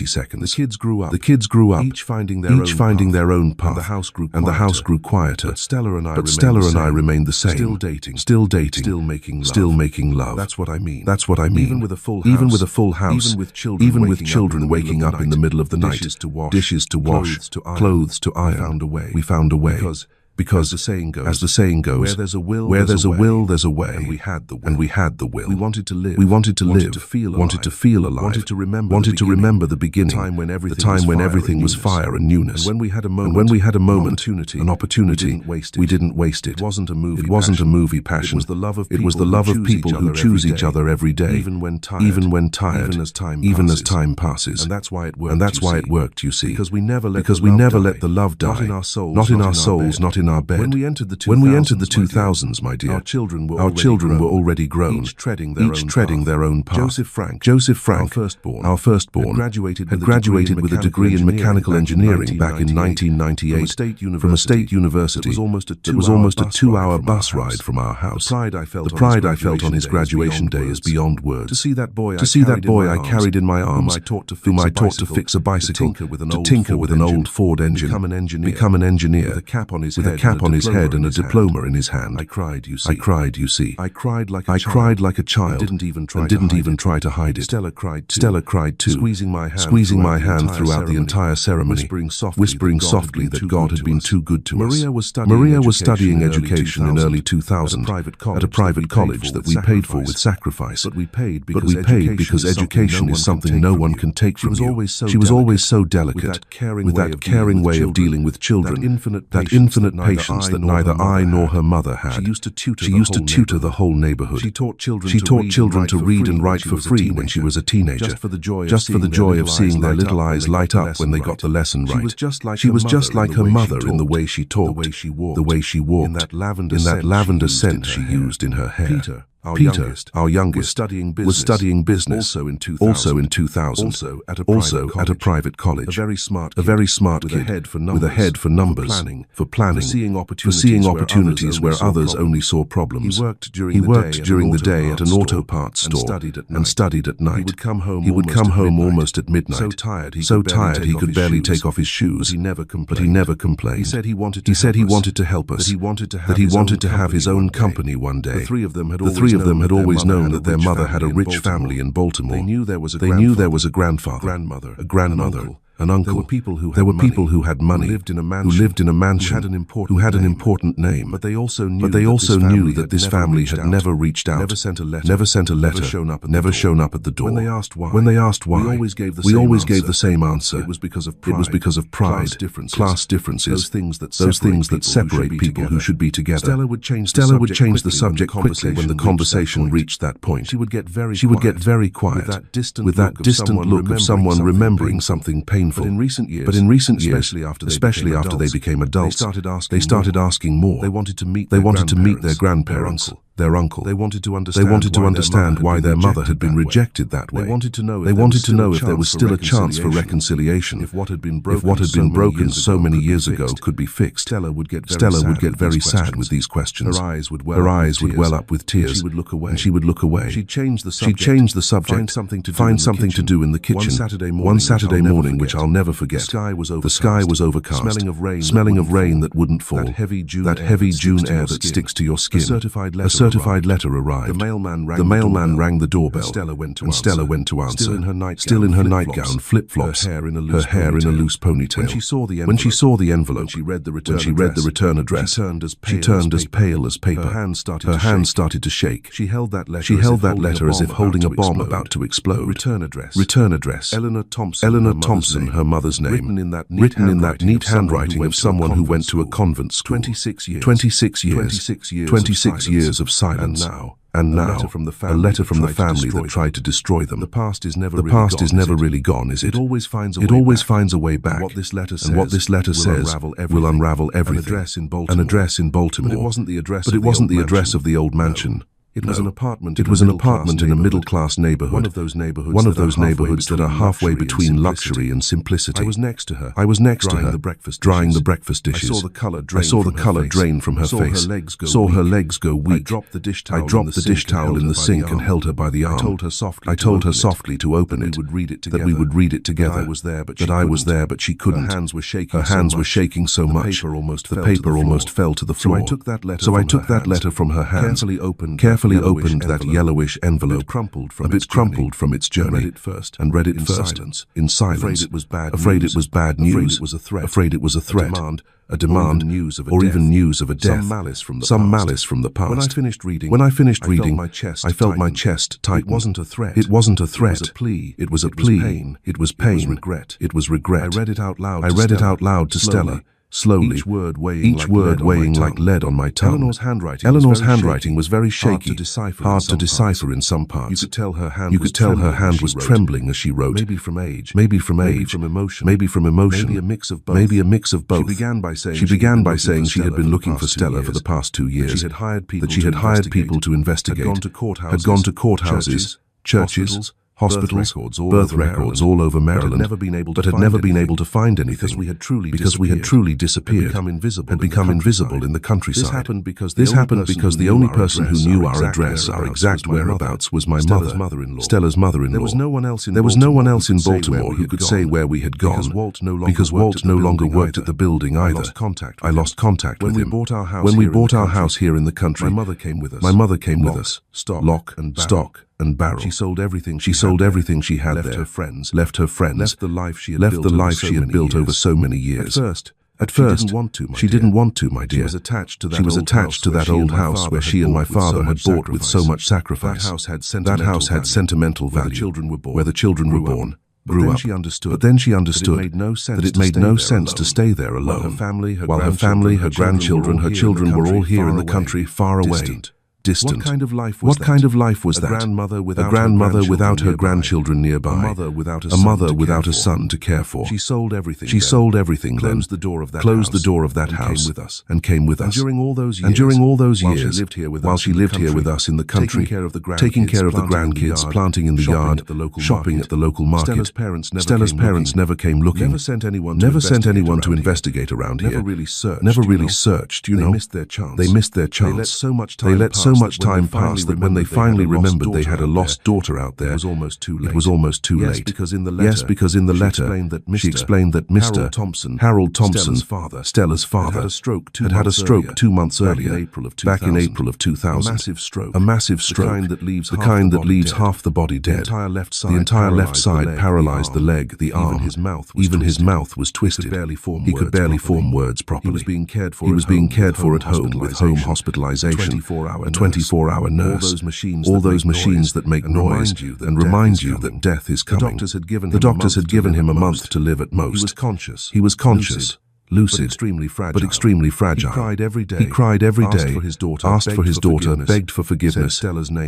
seconds. The kids grew up, each finding their own path, and the house grew quieter. But Stella and I remained the same. Still dating, still making love. That's what I mean. Even with a full house, even with children waking up in the middle of the night, dishes to wash, clothes to iron, we found a way. Because, as the saying goes, where there's a will, there's a way. And we had the will. We wanted to live, wanted to feel alive, wanted to remember the beginning, the time when everything was fire and newness. And when we had a moment, an opportunity, we didn't waste it. It wasn't a movie passion. It was the love of people who choose each other every day, even when tired, even as time passes. And that's why it worked, you see. Because we never let the love die. Not in our souls, not in in our bed. When we entered the 2000s, my dear, our children were already grown, each treading their own path. Joseph Frank, our firstborn, had graduated with a degree in mechanical engineering back in 1998 from a state university that was almost a 2-hour bus ride from our house. The pride I felt on his graduation day is beyond words. To see that boy I carried in my arms, whom I taught to fix a bicycle, to tinker with an old Ford engine, become an engineer, with a cap on his head and a diploma in his hand. I cried, you see. I cried like a child and didn't even try to hide it. Stella cried too, squeezing my hand throughout the entire ceremony, whispering softly that God had been too good to us. Maria was studying education in early 2000 at a private college that we paid for with sacrifice. But we paid because education is something no one can take from you. She was always so delicate, with that caring way of dealing with children, that infinite patience that neither I nor her mother had. She used to tutor the whole neighborhood. She taught children to read and write for free when she was a teenager, just for the joy of seeing their little eyes light up when they got the lesson right. She was just like her mother in the way she talked, the way she walked, in that lavender scent she used in her hair. Peter, our youngest, was studying business, also in 2000, also at a private college, a very smart kid, with a head for numbers, for planning, for seeing opportunities where others only saw problems. He worked during the day at an auto parts store and studied at night. He would come home almost at midnight, so tired he could barely take off his shoes, but he never complained. He said he wanted to help us, that he wanted to have his own company one day. The three of them had always known that their mother had a rich family in Baltimore. They knew there was a grandfather, grandmother, a grandmother, an uncle. There were people who had money, who lived in a mansion, who had an important name. But they also knew that this family had never reached out, never sent a letter, never shown up at the door. When they asked why, we always gave the same answer. It was because of pride, class differences, those things that separate people who should be together. Stella would change the subject quickly when the conversation reached that point. She would get very quiet, with that distant look of someone remembering something painful. But in recent years, especially after they became adults, they started asking more. They wanted to meet their grandparents, their uncle. They wanted to understand why their mother had been rejected that way. They wanted to know if there was still a chance for reconciliation, if what had been broken so many years ago could be fixed. Stella would get very sad with these questions. Her eyes would well up with tears. And she would look away. She'd change the subject. Find something to do in the kitchen. One Saturday morning, which I'll never forget. The sky was overcast, smelling of rain that wouldn't fall. That heavy June air that sticks to your skin. A certified letter arrived. The mailman rang the doorbell. And Stella went to answer. Still in her nightgown, flip-flops, her hair in a loose ponytail. When she saw the envelope, when she read the return address, she turned as pale as paper. Her hands started to shake. She held that letter as if holding a bomb about to explode. Return address. Eleanor Thompson, her mother's name. Written in that neat handwriting of someone who went to a convent school. 26 years of silence. And now, a letter from the family that tried to destroy them. The past is never really gone, is it? It always finds a way back. And what this letter says will unravel everything. An address in Baltimore. But it wasn't the address of the old mansion. It was an apartment in a middle-class neighborhood. One of those neighborhoods that are halfway between luxury and simplicity. I was next to her, drying the breakfast dishes. I saw the color drain from her face. Saw her legs go weak. I dropped the dish towel in the sink and held her by the arm. I told her softly to open it, that we would read it together. That I was there, but she couldn't. Her hands were shaking so much. The paper almost fell to the floor. So I took that letter from her hands. Carefully opened that yellowish envelope, a bit crumpled from its journey, and read it first, in silence, afraid it was bad news, afraid it was a threat, a demand, or even news of a death, some malice from the past. When I finished reading, I felt my chest tighten. It wasn't a threat. It was a plea. It was pain. It was regret. I read it out loud to Stella. slowly, each word weighing like lead on my tongue. Eleanor's handwriting was very shaky, hard to decipher in some parts. You could tell her hand was trembling as she wrote. Maybe from age, maybe from emotion, maybe a mix of both. She began by saying she had been looking for Stella for the past 2 years, that she had hired people to investigate, had gone to courthouses, churches, hospitals, birth records all over Maryland, but had never been able to find anything because we had truly disappeared, had become invisible in the countryside. This happened because the only person who knew our address, our exact whereabouts, was my mother, Stella's mother-in-law. There was no one else in Baltimore who could say where we had gone, because Walt no longer worked at the building either. I lost contact with him. When we bought our house here in the country, my mother came with us, lock, stock, and barrel. She sold everything she had there, left her friends, left the life she had built over so many years. At first, she didn't want to, my dear. She was attached to that old house where she and my father had bought with so much sacrifice. That house had sentimental value, where the children were born, grew up. But then she understood that it made no sense to stay there alone, while her family, her grandchildren, her children were all here in the country, far away. Distant. What kind of life was that? A grandmother without her grandchildren nearby. A mother without a son to care for. She sold everything then, closed the door of that house, and came with us. And during all those years, while she lived here with us in the country, taking care of the grandkids, planting in the yard, shopping at the local market, Stella's parents never came looking, never sent anyone to investigate around here, never really searched, you know. They missed their chance. They let so much time pass that when they finally remembered they had a lost daughter out there, it was almost too late. Yes, because in the letter, she explained that Mr. Harold Thompson, Stella's father, had had a stroke 2 months earlier, back in April of 2000. A massive stroke, the kind that leaves half the body dead. The entire left side paralyzed the leg, the arm. Even his mouth was twisted. He could barely form words properly. He was being cared for at home with home hospitalization, a 24-hour nurse, all those machines that make noise and remind you that death is coming. The doctors had given him a month to live at most. He was conscious, lucid, but extremely fragile. He cried every day, asked for his daughter, begged for forgiveness,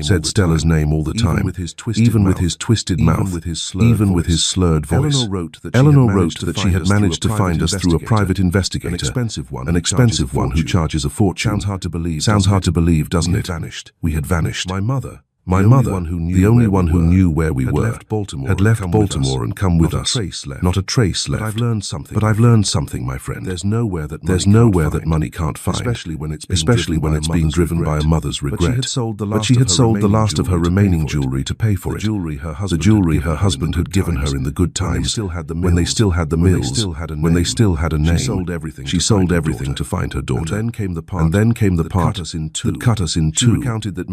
said Stella's name all the time, even with his twisted mouth, even with his slurred voice. Eleanor wrote that she had managed to find us through a private investigator, an expensive one who charges a fortune. Sounds hard to believe, doesn't it? We had vanished. My mother, the only one who knew where we were, had left Baltimore and come with us. Not a trace left. But I've learned something, my friend. There's nowhere that money can't find, especially when it's being driven by a mother's regret. But she had sold the last of her remaining jewelry to pay for it. The jewelry her husband had given her in the good times, when they still had the mills, when they still had a name. She sold everything to find her daughter. And then came the part that cut us in two.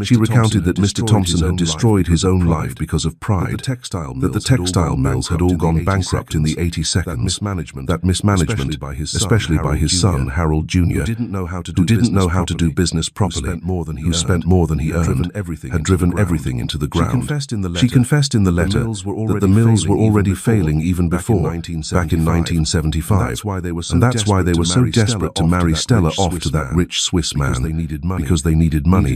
She recounted that Mr. Thompson had destroyed his own life because of pride, that the textile mills had all gone bankrupt in the 80 seconds, that mismanagement, especially by his son, Harold Jr., who didn't know how to do business properly, who spent more than he earned, had driven everything into the ground. She confessed in the letter that the mills were already failing even before, back in 1975, and that's why they were so desperate to marry Stella off to that rich Swiss man, because they needed money,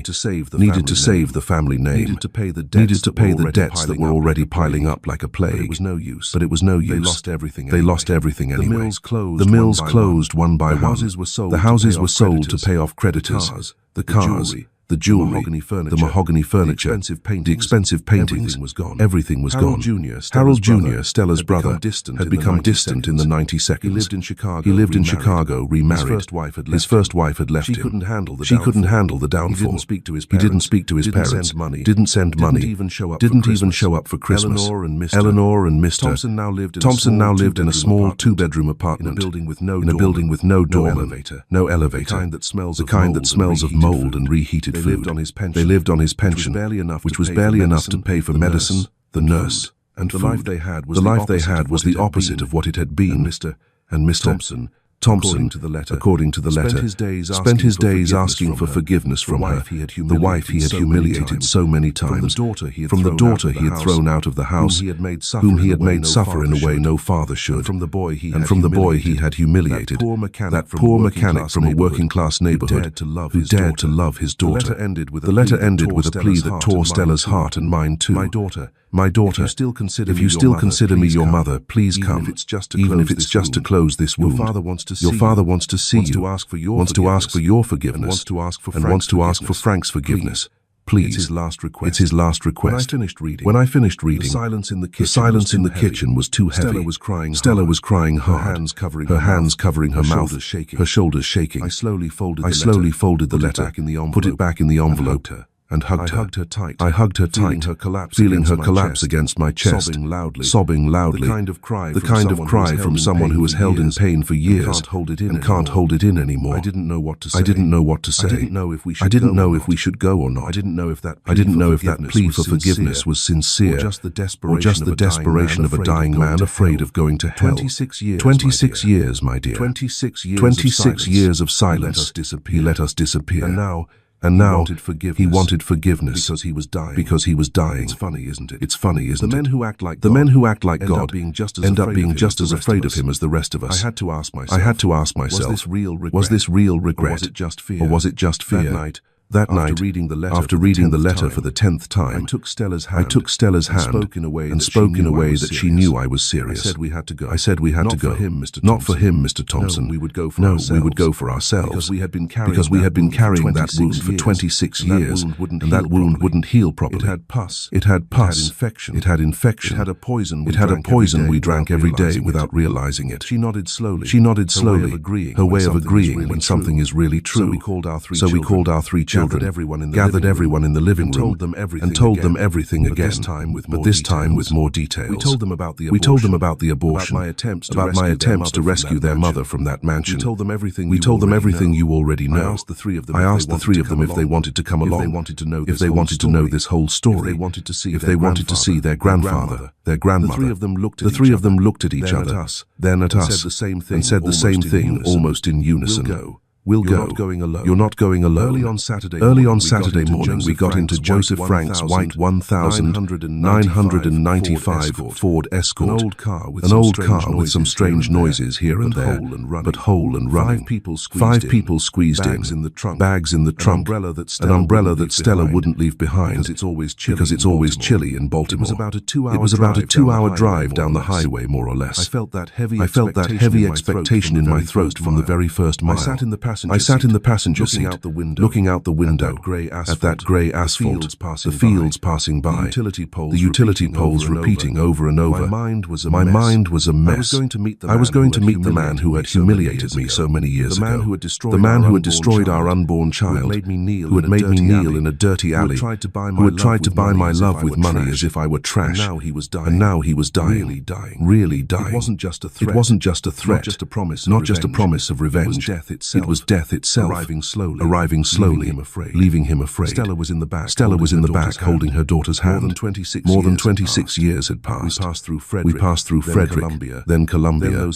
needed to save the family name, needed to pay the debts that were already piling up like a plague. But it was no use. They lost everything anyway. The mills closed one by one. The houses were sold to pay off creditors. The cars, the jewelry, the mahogany furniture, the expensive paintings, everything was gone. Harold Jr., Stella's brother, had become distant in the 90 seconds. He lived in Chicago, remarried. His first wife had left him. She couldn't handle the downfall. He didn't speak to his parents, didn't send money, didn't even show up for Christmas. Eleanor and Mr. Thompson now lived in a small 2-bedroom apartment, in a building with no doorman, no elevator, the kind that smells of mold and reheated food. They lived on his pension, which was barely enough to pay for medicine, the nurse, and food. The life they had was the opposite of what it had been. And Mr. Thompson, according to the letter, spent his days asking for forgiveness from her, the wife he had humiliated so many times, from the daughter he had thrown out of the house, whom he had made suffer in a way no father should, and from the boy he had humiliated, that poor mechanic from a working-class neighborhood who dared to love his daughter. The letter ended with a plea that tore Stella's heart and mine too. My daughter, if you still consider me your mother, please come, even if it's just to close this wound. Your father wants to see you, wants to ask for your forgiveness, and wants to ask for Frank's forgiveness. Please. It's his last request. When I finished reading, the silence in the kitchen was too heavy. Stella was crying hard, her hands covering her mouth, her shoulders shaking. I slowly folded the letter, put it back in the envelope, and hugged her. I hugged her tight, feeling her collapse against my chest, sobbing loudly, the kind of cry from someone who has held in pain for years and can't hold it in anymore. I didn't know what to say. I didn't know if we should go or not. I didn't know if that plea for forgiveness was sincere, or just the desperation of a dying man afraid of going to hell. 26 years, my dear. 26 years of silence. He let us disappear. And now he wanted forgiveness because he was dying. It's funny, isn't it? The men who act like God end up being just as afraid of him as the rest of us. I had to ask myself, was this real regret, or was it just fear? That night, after reading the letter for the 10th time, I took Stella's hand and spoke in a way that she knew I was serious. I said we had to go. Not for him, Mr. Thompson. No, we would go for ourselves. Because we had been carrying that wound for 26 years, and that wound wouldn't heal properly. It had pus. It had infection. It had a poison we drank every day without realizing it. She nodded slowly, her way of agreeing when something is really true. So we called our three children, gathered everyone in the living room, and told them everything again, but this time with more details. We told them about the abortion, about my attempts to rescue their mother from that mansion. We told them everything you already know. I asked the three of them if they wanted to come along, if they wanted to know this whole story, if they wanted to see their grandfather, their grandmother. The three of them looked at each other, then at us, and said the same thing almost in unison. We'll go. You're not going alone. Early on Saturday morning, we got into Joseph Frank's white 1995 Ford Escort, an old car with some strange noises here and there, but whole and running. 5 people squeezed in, bags in the trunk, an umbrella that Stella wouldn't leave behind because it's always chilly in Baltimore. It was about a 2-hour drive down the highway, more or less. I felt that heavy expectation in my throat from the very first mile. I sat in the passenger seat, looking out the window at that grey asphalt, the fields passing by, the utility poles repeating over and over. My mind was a mess. I was going to meet the man who had humiliated me so many years ago, the man who had destroyed our unborn child, who had made me kneel in a dirty alley, who had tried to buy my love with money as if I were trash, and now he was dying, really dying. It wasn't just a threat, not just a promise of revenge. It was death itself, arriving slowly, leaving him afraid. Stella was in the back, holding her daughter's hand. More than 26 years had passed. We passed through Frederick, then Columbia,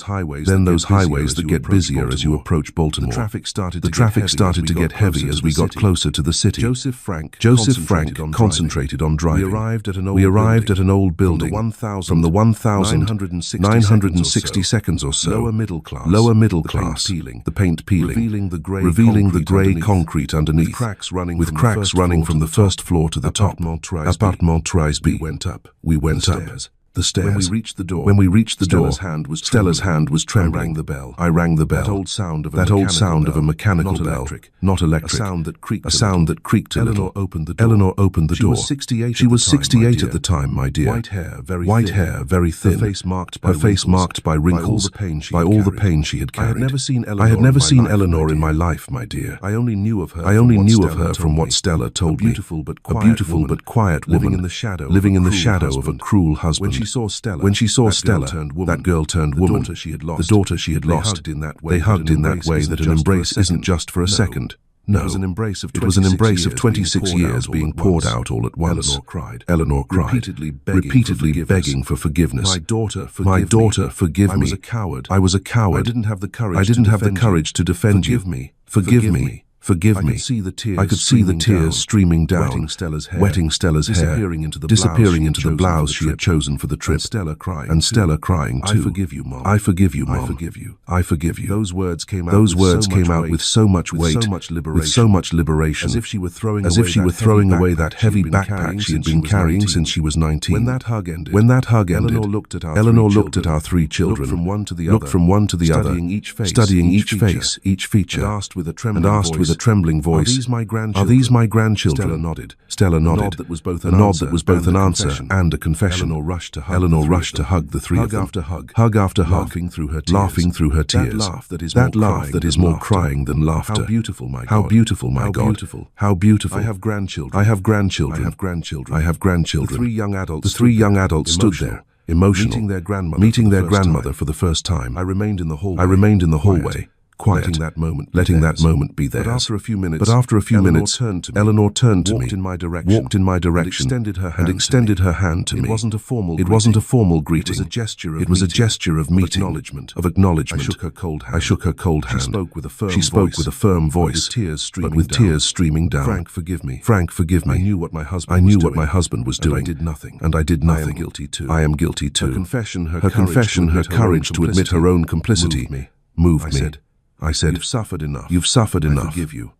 then those highways that get busier as you approach Baltimore. The traffic started to get heavy as we got closer to the city. Joseph Frank concentrated on driving. We arrived at an old building from the 1,960 or so, lower middle class, the paint peeling, revealing the grey concrete underneath, with cracks running from the first floor to the top. Appartement Trisby. We went up. The stairs. When we reached the door, Stella's hand was trembling. I rang the bell. That old sound of a mechanical bell, not electric. A sound that creaked a little. Eleanor opened the door. She was 68 at the time, my dear. White hair, very thin. Her face marked by wrinkles, by all the pain she had carried. I had never seen Eleanor in my life, my dear. I only knew of her from what Stella told me. A beautiful but quiet woman, living in the shadow of a cruel husband. When she saw Stella, that girl turned woman, the daughter she had lost. They hugged in that way that an embrace isn't just for a second. No, it was an embrace of 26 years being poured out all at once. Eleanor cried, repeatedly begging for forgiveness. My daughter, forgive me. I was a coward. I didn't have the courage to defend you. Forgive me. Forgive me. I could see the tears streaming down, wetting Stella's hair, disappearing into the blouse she had chosen for the trip, and Stella crying too. I forgive you, Mom. I forgive you, Mom. I forgive you. Those words came out with so much weight, with so much liberation, as if she were throwing away that heavy backpack she had been carrying since she was 19. When that hug ended, Eleanor looked at our three children, looked from one to the other, studying each face, each feature, and asked with a trembling voice, "Are these my grandchildren?" Stella nodded. A nod that was both an answer and a confession. Eleanor rushed to hug the three of them. Hug after hug, laughing through her tears. That laugh that is more crying than laughter. How beautiful, my God. How beautiful. I have grandchildren. The three young adults stood there, emotional, meeting their grandmother for the first time. I remained in the hallway, quiet, letting that moment be theirs. But after a few minutes, Eleanor turned to me, walked in my direction, and extended her hand to me. It wasn't a formal greeting. It was a gesture of meeting, of acknowledgement. I shook her cold hand. She spoke with a firm voice, but with tears streaming down. Frank, forgive me. I knew what my husband was doing, and I did nothing. I am guilty too. Her confession, her courage to admit her own complicity, moved me. I said, "You've suffered enough.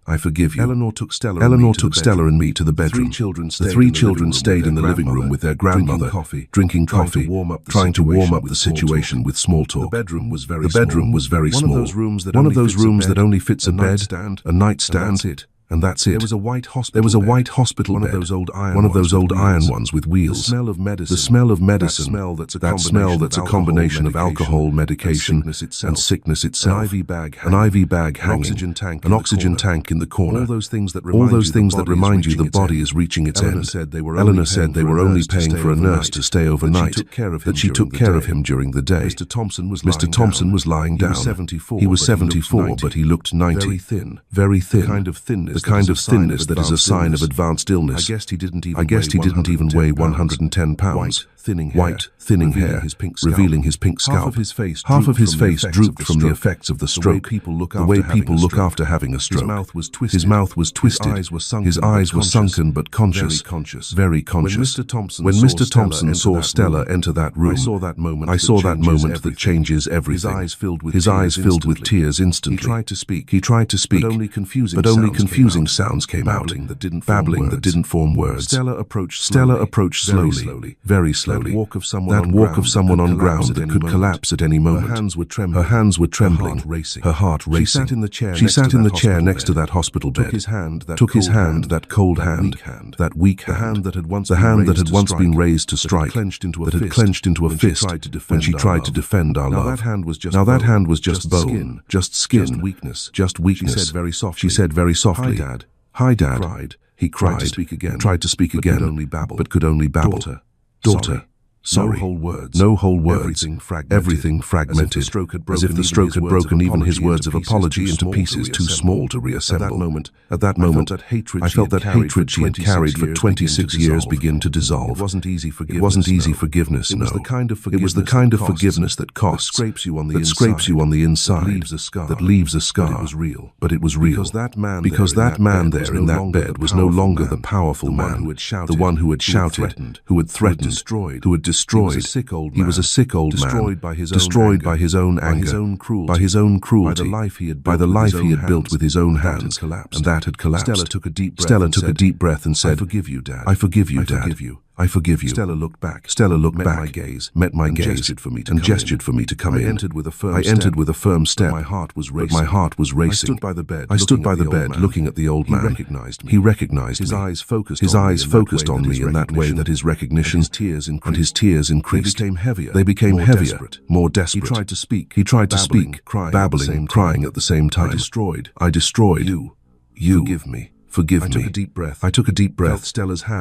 I forgive you. Eleanor took Stella and me to the bedroom. The three children stayed in the living room with their grandmother, drinking coffee, trying to warm up the situation with small talk. The bedroom was very small. One of those rooms that only fits a bed, a nightstand, and that's it. There was a white hospital bed, one of those old iron ones with wheels. The smell of medicine, that smell that's a combination of alcohol, medication, and sickness itself. An IV bag hanging, an oxygen tank in the corner. All those things that remind you the body is reaching its end. Eleanor said they were only paying for a nurse to stay overnight, that she took care of him during the day. Mr. Thompson was lying down. He was 74, but he looked 90. Very thin. The kind of thinness that is a sign of advanced illness. I guessed he didn't even weigh 110 pounds. White, thinning hair, revealing his pink scalp. Half of his face drooped from the effects of the stroke, the way people look after having a stroke. His mouth was twisted. His eyes were sunken but conscious, very conscious. When Mr. Thompson saw Stella enter that room, I saw that moment that changes everything. His eyes filled with tears instantly. He tried to speak, but only confusing sounds came out, babbling that didn't form words. Stella approached slowly, very slowly. That walk of someone on ground that could collapse at any moment. Her hands were trembling, her heart racing. She sat in the chair next to that hospital bed, took his hand, that cold hand, that weak hand, the hand that had once been raised to strike, that had clenched into a fist when she tried to defend our love. Now that hand was just bone, just skin, just weakness. She said very softly, "Hi, Dad." He cried, tried to speak again, but could only babble. Daughter. Sorry. No whole words. Everything fragmented. As if the stroke had broken even his words of apology into pieces too small to reassemble. At that moment, I felt that hatred she had carried for 26 years begin to dissolve. It wasn't easy forgiveness, no. It was the kind of forgiveness that costs, that scrapes you on the inside, that leaves a scar. But it was real. Because that man there in that bed was no longer the powerful man, the one who had shouted, who had threatened, who had destroyed. He was a sick old man, destroyed by his own anger, by his own cruelty, by the life he had built with his own hands, and that had collapsed. Stella took a deep breath and said, "I forgive you, Dad. I forgive you. Stella looked back, met my gaze, and gestured for me to come in. I entered with a firm step, but my heart was racing. I stood by the bed, looking at the old man. He recognized me. His eyes focused on me in that way that his recognition and his tears increased. They became heavier, more desperate. He tried to speak, babbling, crying at the same time. I destroyed you. Forgive me. I took a deep breath,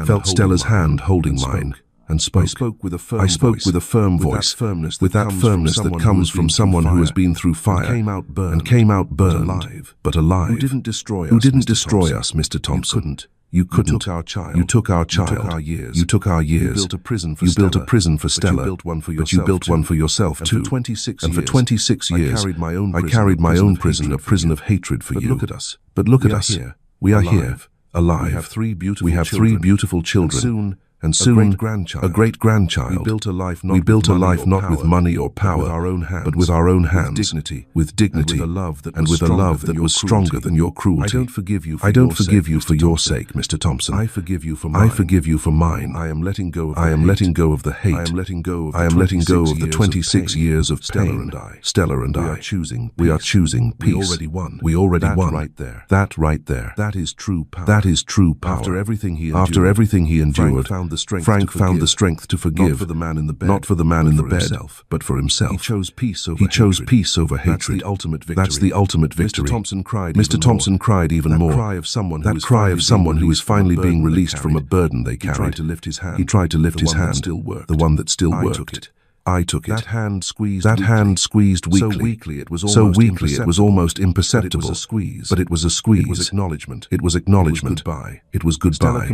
felt Stella's hand holding mine, and spoke. I spoke with a firm voice, with that firmness that comes from someone who has been through fire and came out burned, but alive. Who didn't destroy us, Mr. Thompson. You couldn't. You took our child. You took our years. You took our years. You built a prison for Stella. But you built one for yourself too. And for 26 years, I carried my own prison, a prison of hatred for you. But look at us. We are here, alive. We have three beautiful children. And soon, a great-grandchild. We built a life not with money or power, but with our own hands, with dignity, and with a love that was stronger than your cruelty. I don't forgive you for your sake, Mr. Thompson. I forgive you for mine. I am letting go of the hate. I am letting go of the 26 years of pain. Stella and I. We are choosing peace. We already won. That right there. That is true power. After everything he endured, Frank found the strength to forgive, not for the man in the bed, but for himself. He chose peace over hatred. That's the ultimate victory. Mr. Thompson cried even more. That cry of someone who is finally being released from a burden they carried. He tried to lift his hand, the one that still worked. I took it. That hand squeezed weakly. It was almost imperceptible. But it was a squeeze. It was acknowledgement. It was goodbye.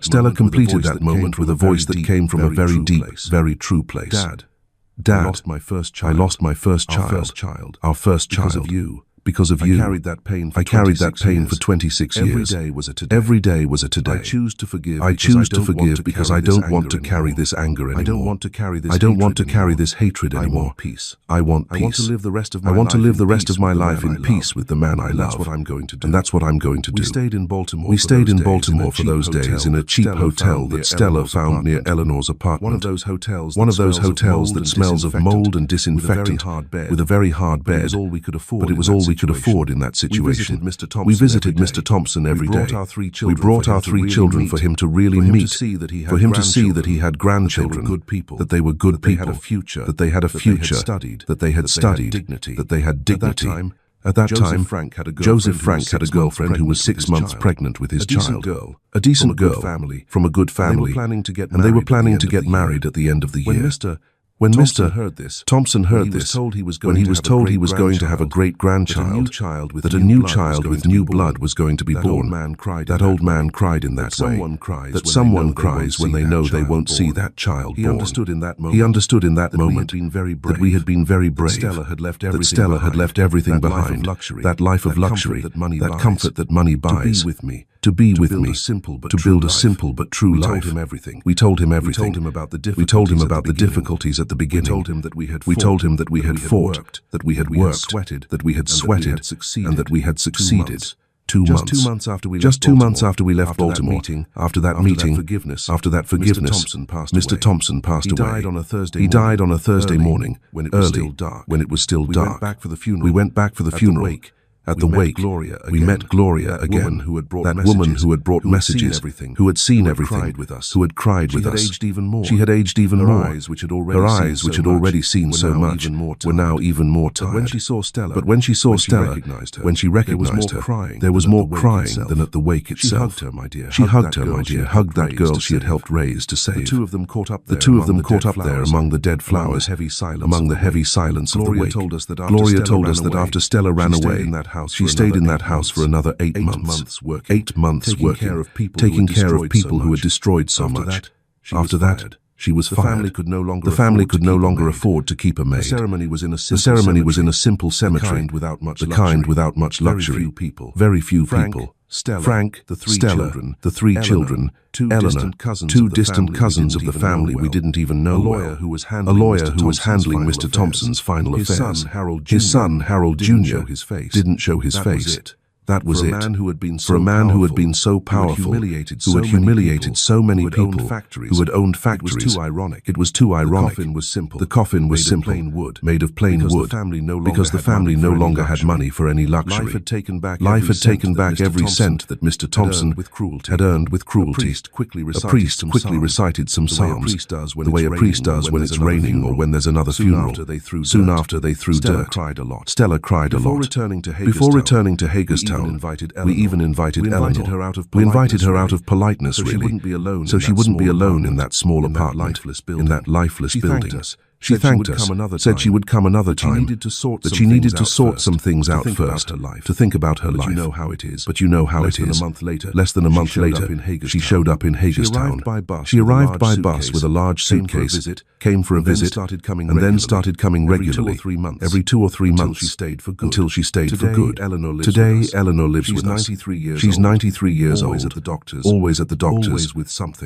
Stella completed that moment with a voice that came from a very deep, very true place. Dad, I lost my first child. Our first child. Because of you. I carried that pain for 26 years. Every day was a today. I choose to forgive because I don't want to carry this anger anymore. I don't want to carry this hatred anymore. I want peace. I want to live the rest of my life in peace with the man I love. And that's what I'm going to do. We stayed in Baltimore for those days in a cheap hotel that Stella found near Eleanor's apartment. One of those hotels that smells of mold and disinfectant, with a very hard bed. But it was all we could afford in that situation. We visited Mr. Thompson every day. We brought our three children for him to really meet, for him to see that he had grandchildren, that they were good people, that they had a future, that they had studied, that they had dignity. At that time, Joseph Frank had a girlfriend who was 6 months pregnant with his child. A decent girl, from a good family, and they were planning to get married at the end of the year. When Mr. Thompson heard this, when he was told he was going to have a great-grandchild, that a new child with new blood was going to be born, that old man cried in that way, that someone cries when they know they won't see that child born. He understood in that moment that we had been very brave, that Stella had left everything behind, that life of luxury, that comfort that money buys, to be with me, to build a simple but true life. We told him everything. We told him about the difficulties at the beginning. We told him that we had fought, that we had worked, that we had sweated, and that we had succeeded. 2 months. Just 2 months after we left Baltimore, after that forgiveness, Mr. Thompson passed away. He died on a Thursday morning, early, when it was still dark. We went back for the funeral. At the wake, we met Gloria again, that woman who had brought messages, who had seen everything, who had cried with us. She had aged even more. Her eyes, which had already seen so much, were now even more tired. But when she saw Stella, when she recognized her, there was more crying than at the wake itself. She hugged her, my dear, hugged that girl she had helped raise to save. The two of them caught up there among the dead flowers, among the heavy silence of the wake. Gloria told us that after Stella ran away, she stayed in that house for another 8 months. 8 months working, taking care of people who had destroyed so much. After that, she was fired. The family could no longer afford to keep a maid. The ceremony was in a simple cemetery, the kind without much luxury. Very few people. Frank, Stella, the three children, Eleanor, two distant cousins of the family we didn't even know well, a lawyer who was handling Mr. Thompson's final affairs. His son, Harold Jr., didn't show his face. That was it. For a man who had been so powerful, who had humiliated so many people, who had owned factories, it was too ironic. The coffin was simple, made of plain wood, because the family no longer had money for any luxury. Life had taken back every cent that Mr. Thompson had earned with cruelty. A priest quickly recited some psalms, the way a priest does when it's raining or when there's another funeral. Soon after, they threw dirt. Stella cried a lot. Before returning to Hagerstown, town. We even invited Eleanor. We invited her out of politeness, really, so she wouldn't be alone in that small apartment, in that lifeless building. She thanked us, said she would come another time, that she needed to sort some things out first, to think about her life. But you know how it is. Less than a month later, she showed up in Hagerstown. She arrived by bus with a large suitcase, came for a visit, and then started coming regularly, every 2 or 3 months, until she stayed for good. Today, Eleanor lives with us. She's 93 years old, always at the doctor's,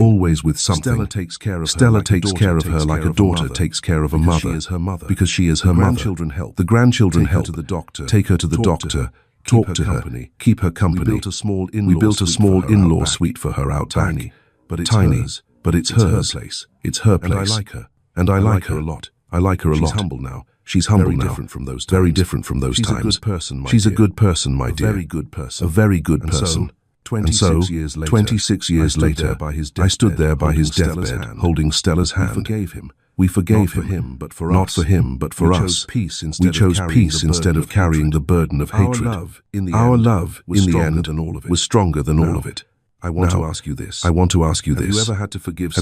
always with something. Stella takes care of her like a daughter takes care of a mother, because she is her mother. The grandchildren help, take her to the doctor, talk to her, keep her company. We built a small in-law suite for her out back. Tiny, but it's hers. It's her place. And I like her a lot. I like her a lot. She's humble now. Very different from those times. She's a good person, my dear. A very good person. And so, 26 years later, I stood there by his deathbed, holding Stella's hand. We forgave him, not for him, but for us. We chose peace instead of carrying the burden of hatred. Our love, in the end, was stronger than all of it. I want to ask you this. Have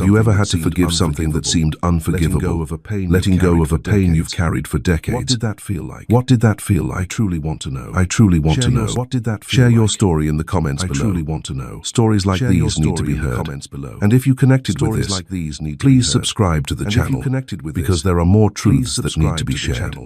you ever had to forgive something that seemed unforgivable? Letting go of a pain you've carried for decades. What did that feel like? I truly want to know. What did that feel like? Share your story in the comments below. I truly want to know. Stories like these need to be heard. And if you connected with this, please subscribe to the channel, because there are more truths that need to be shared.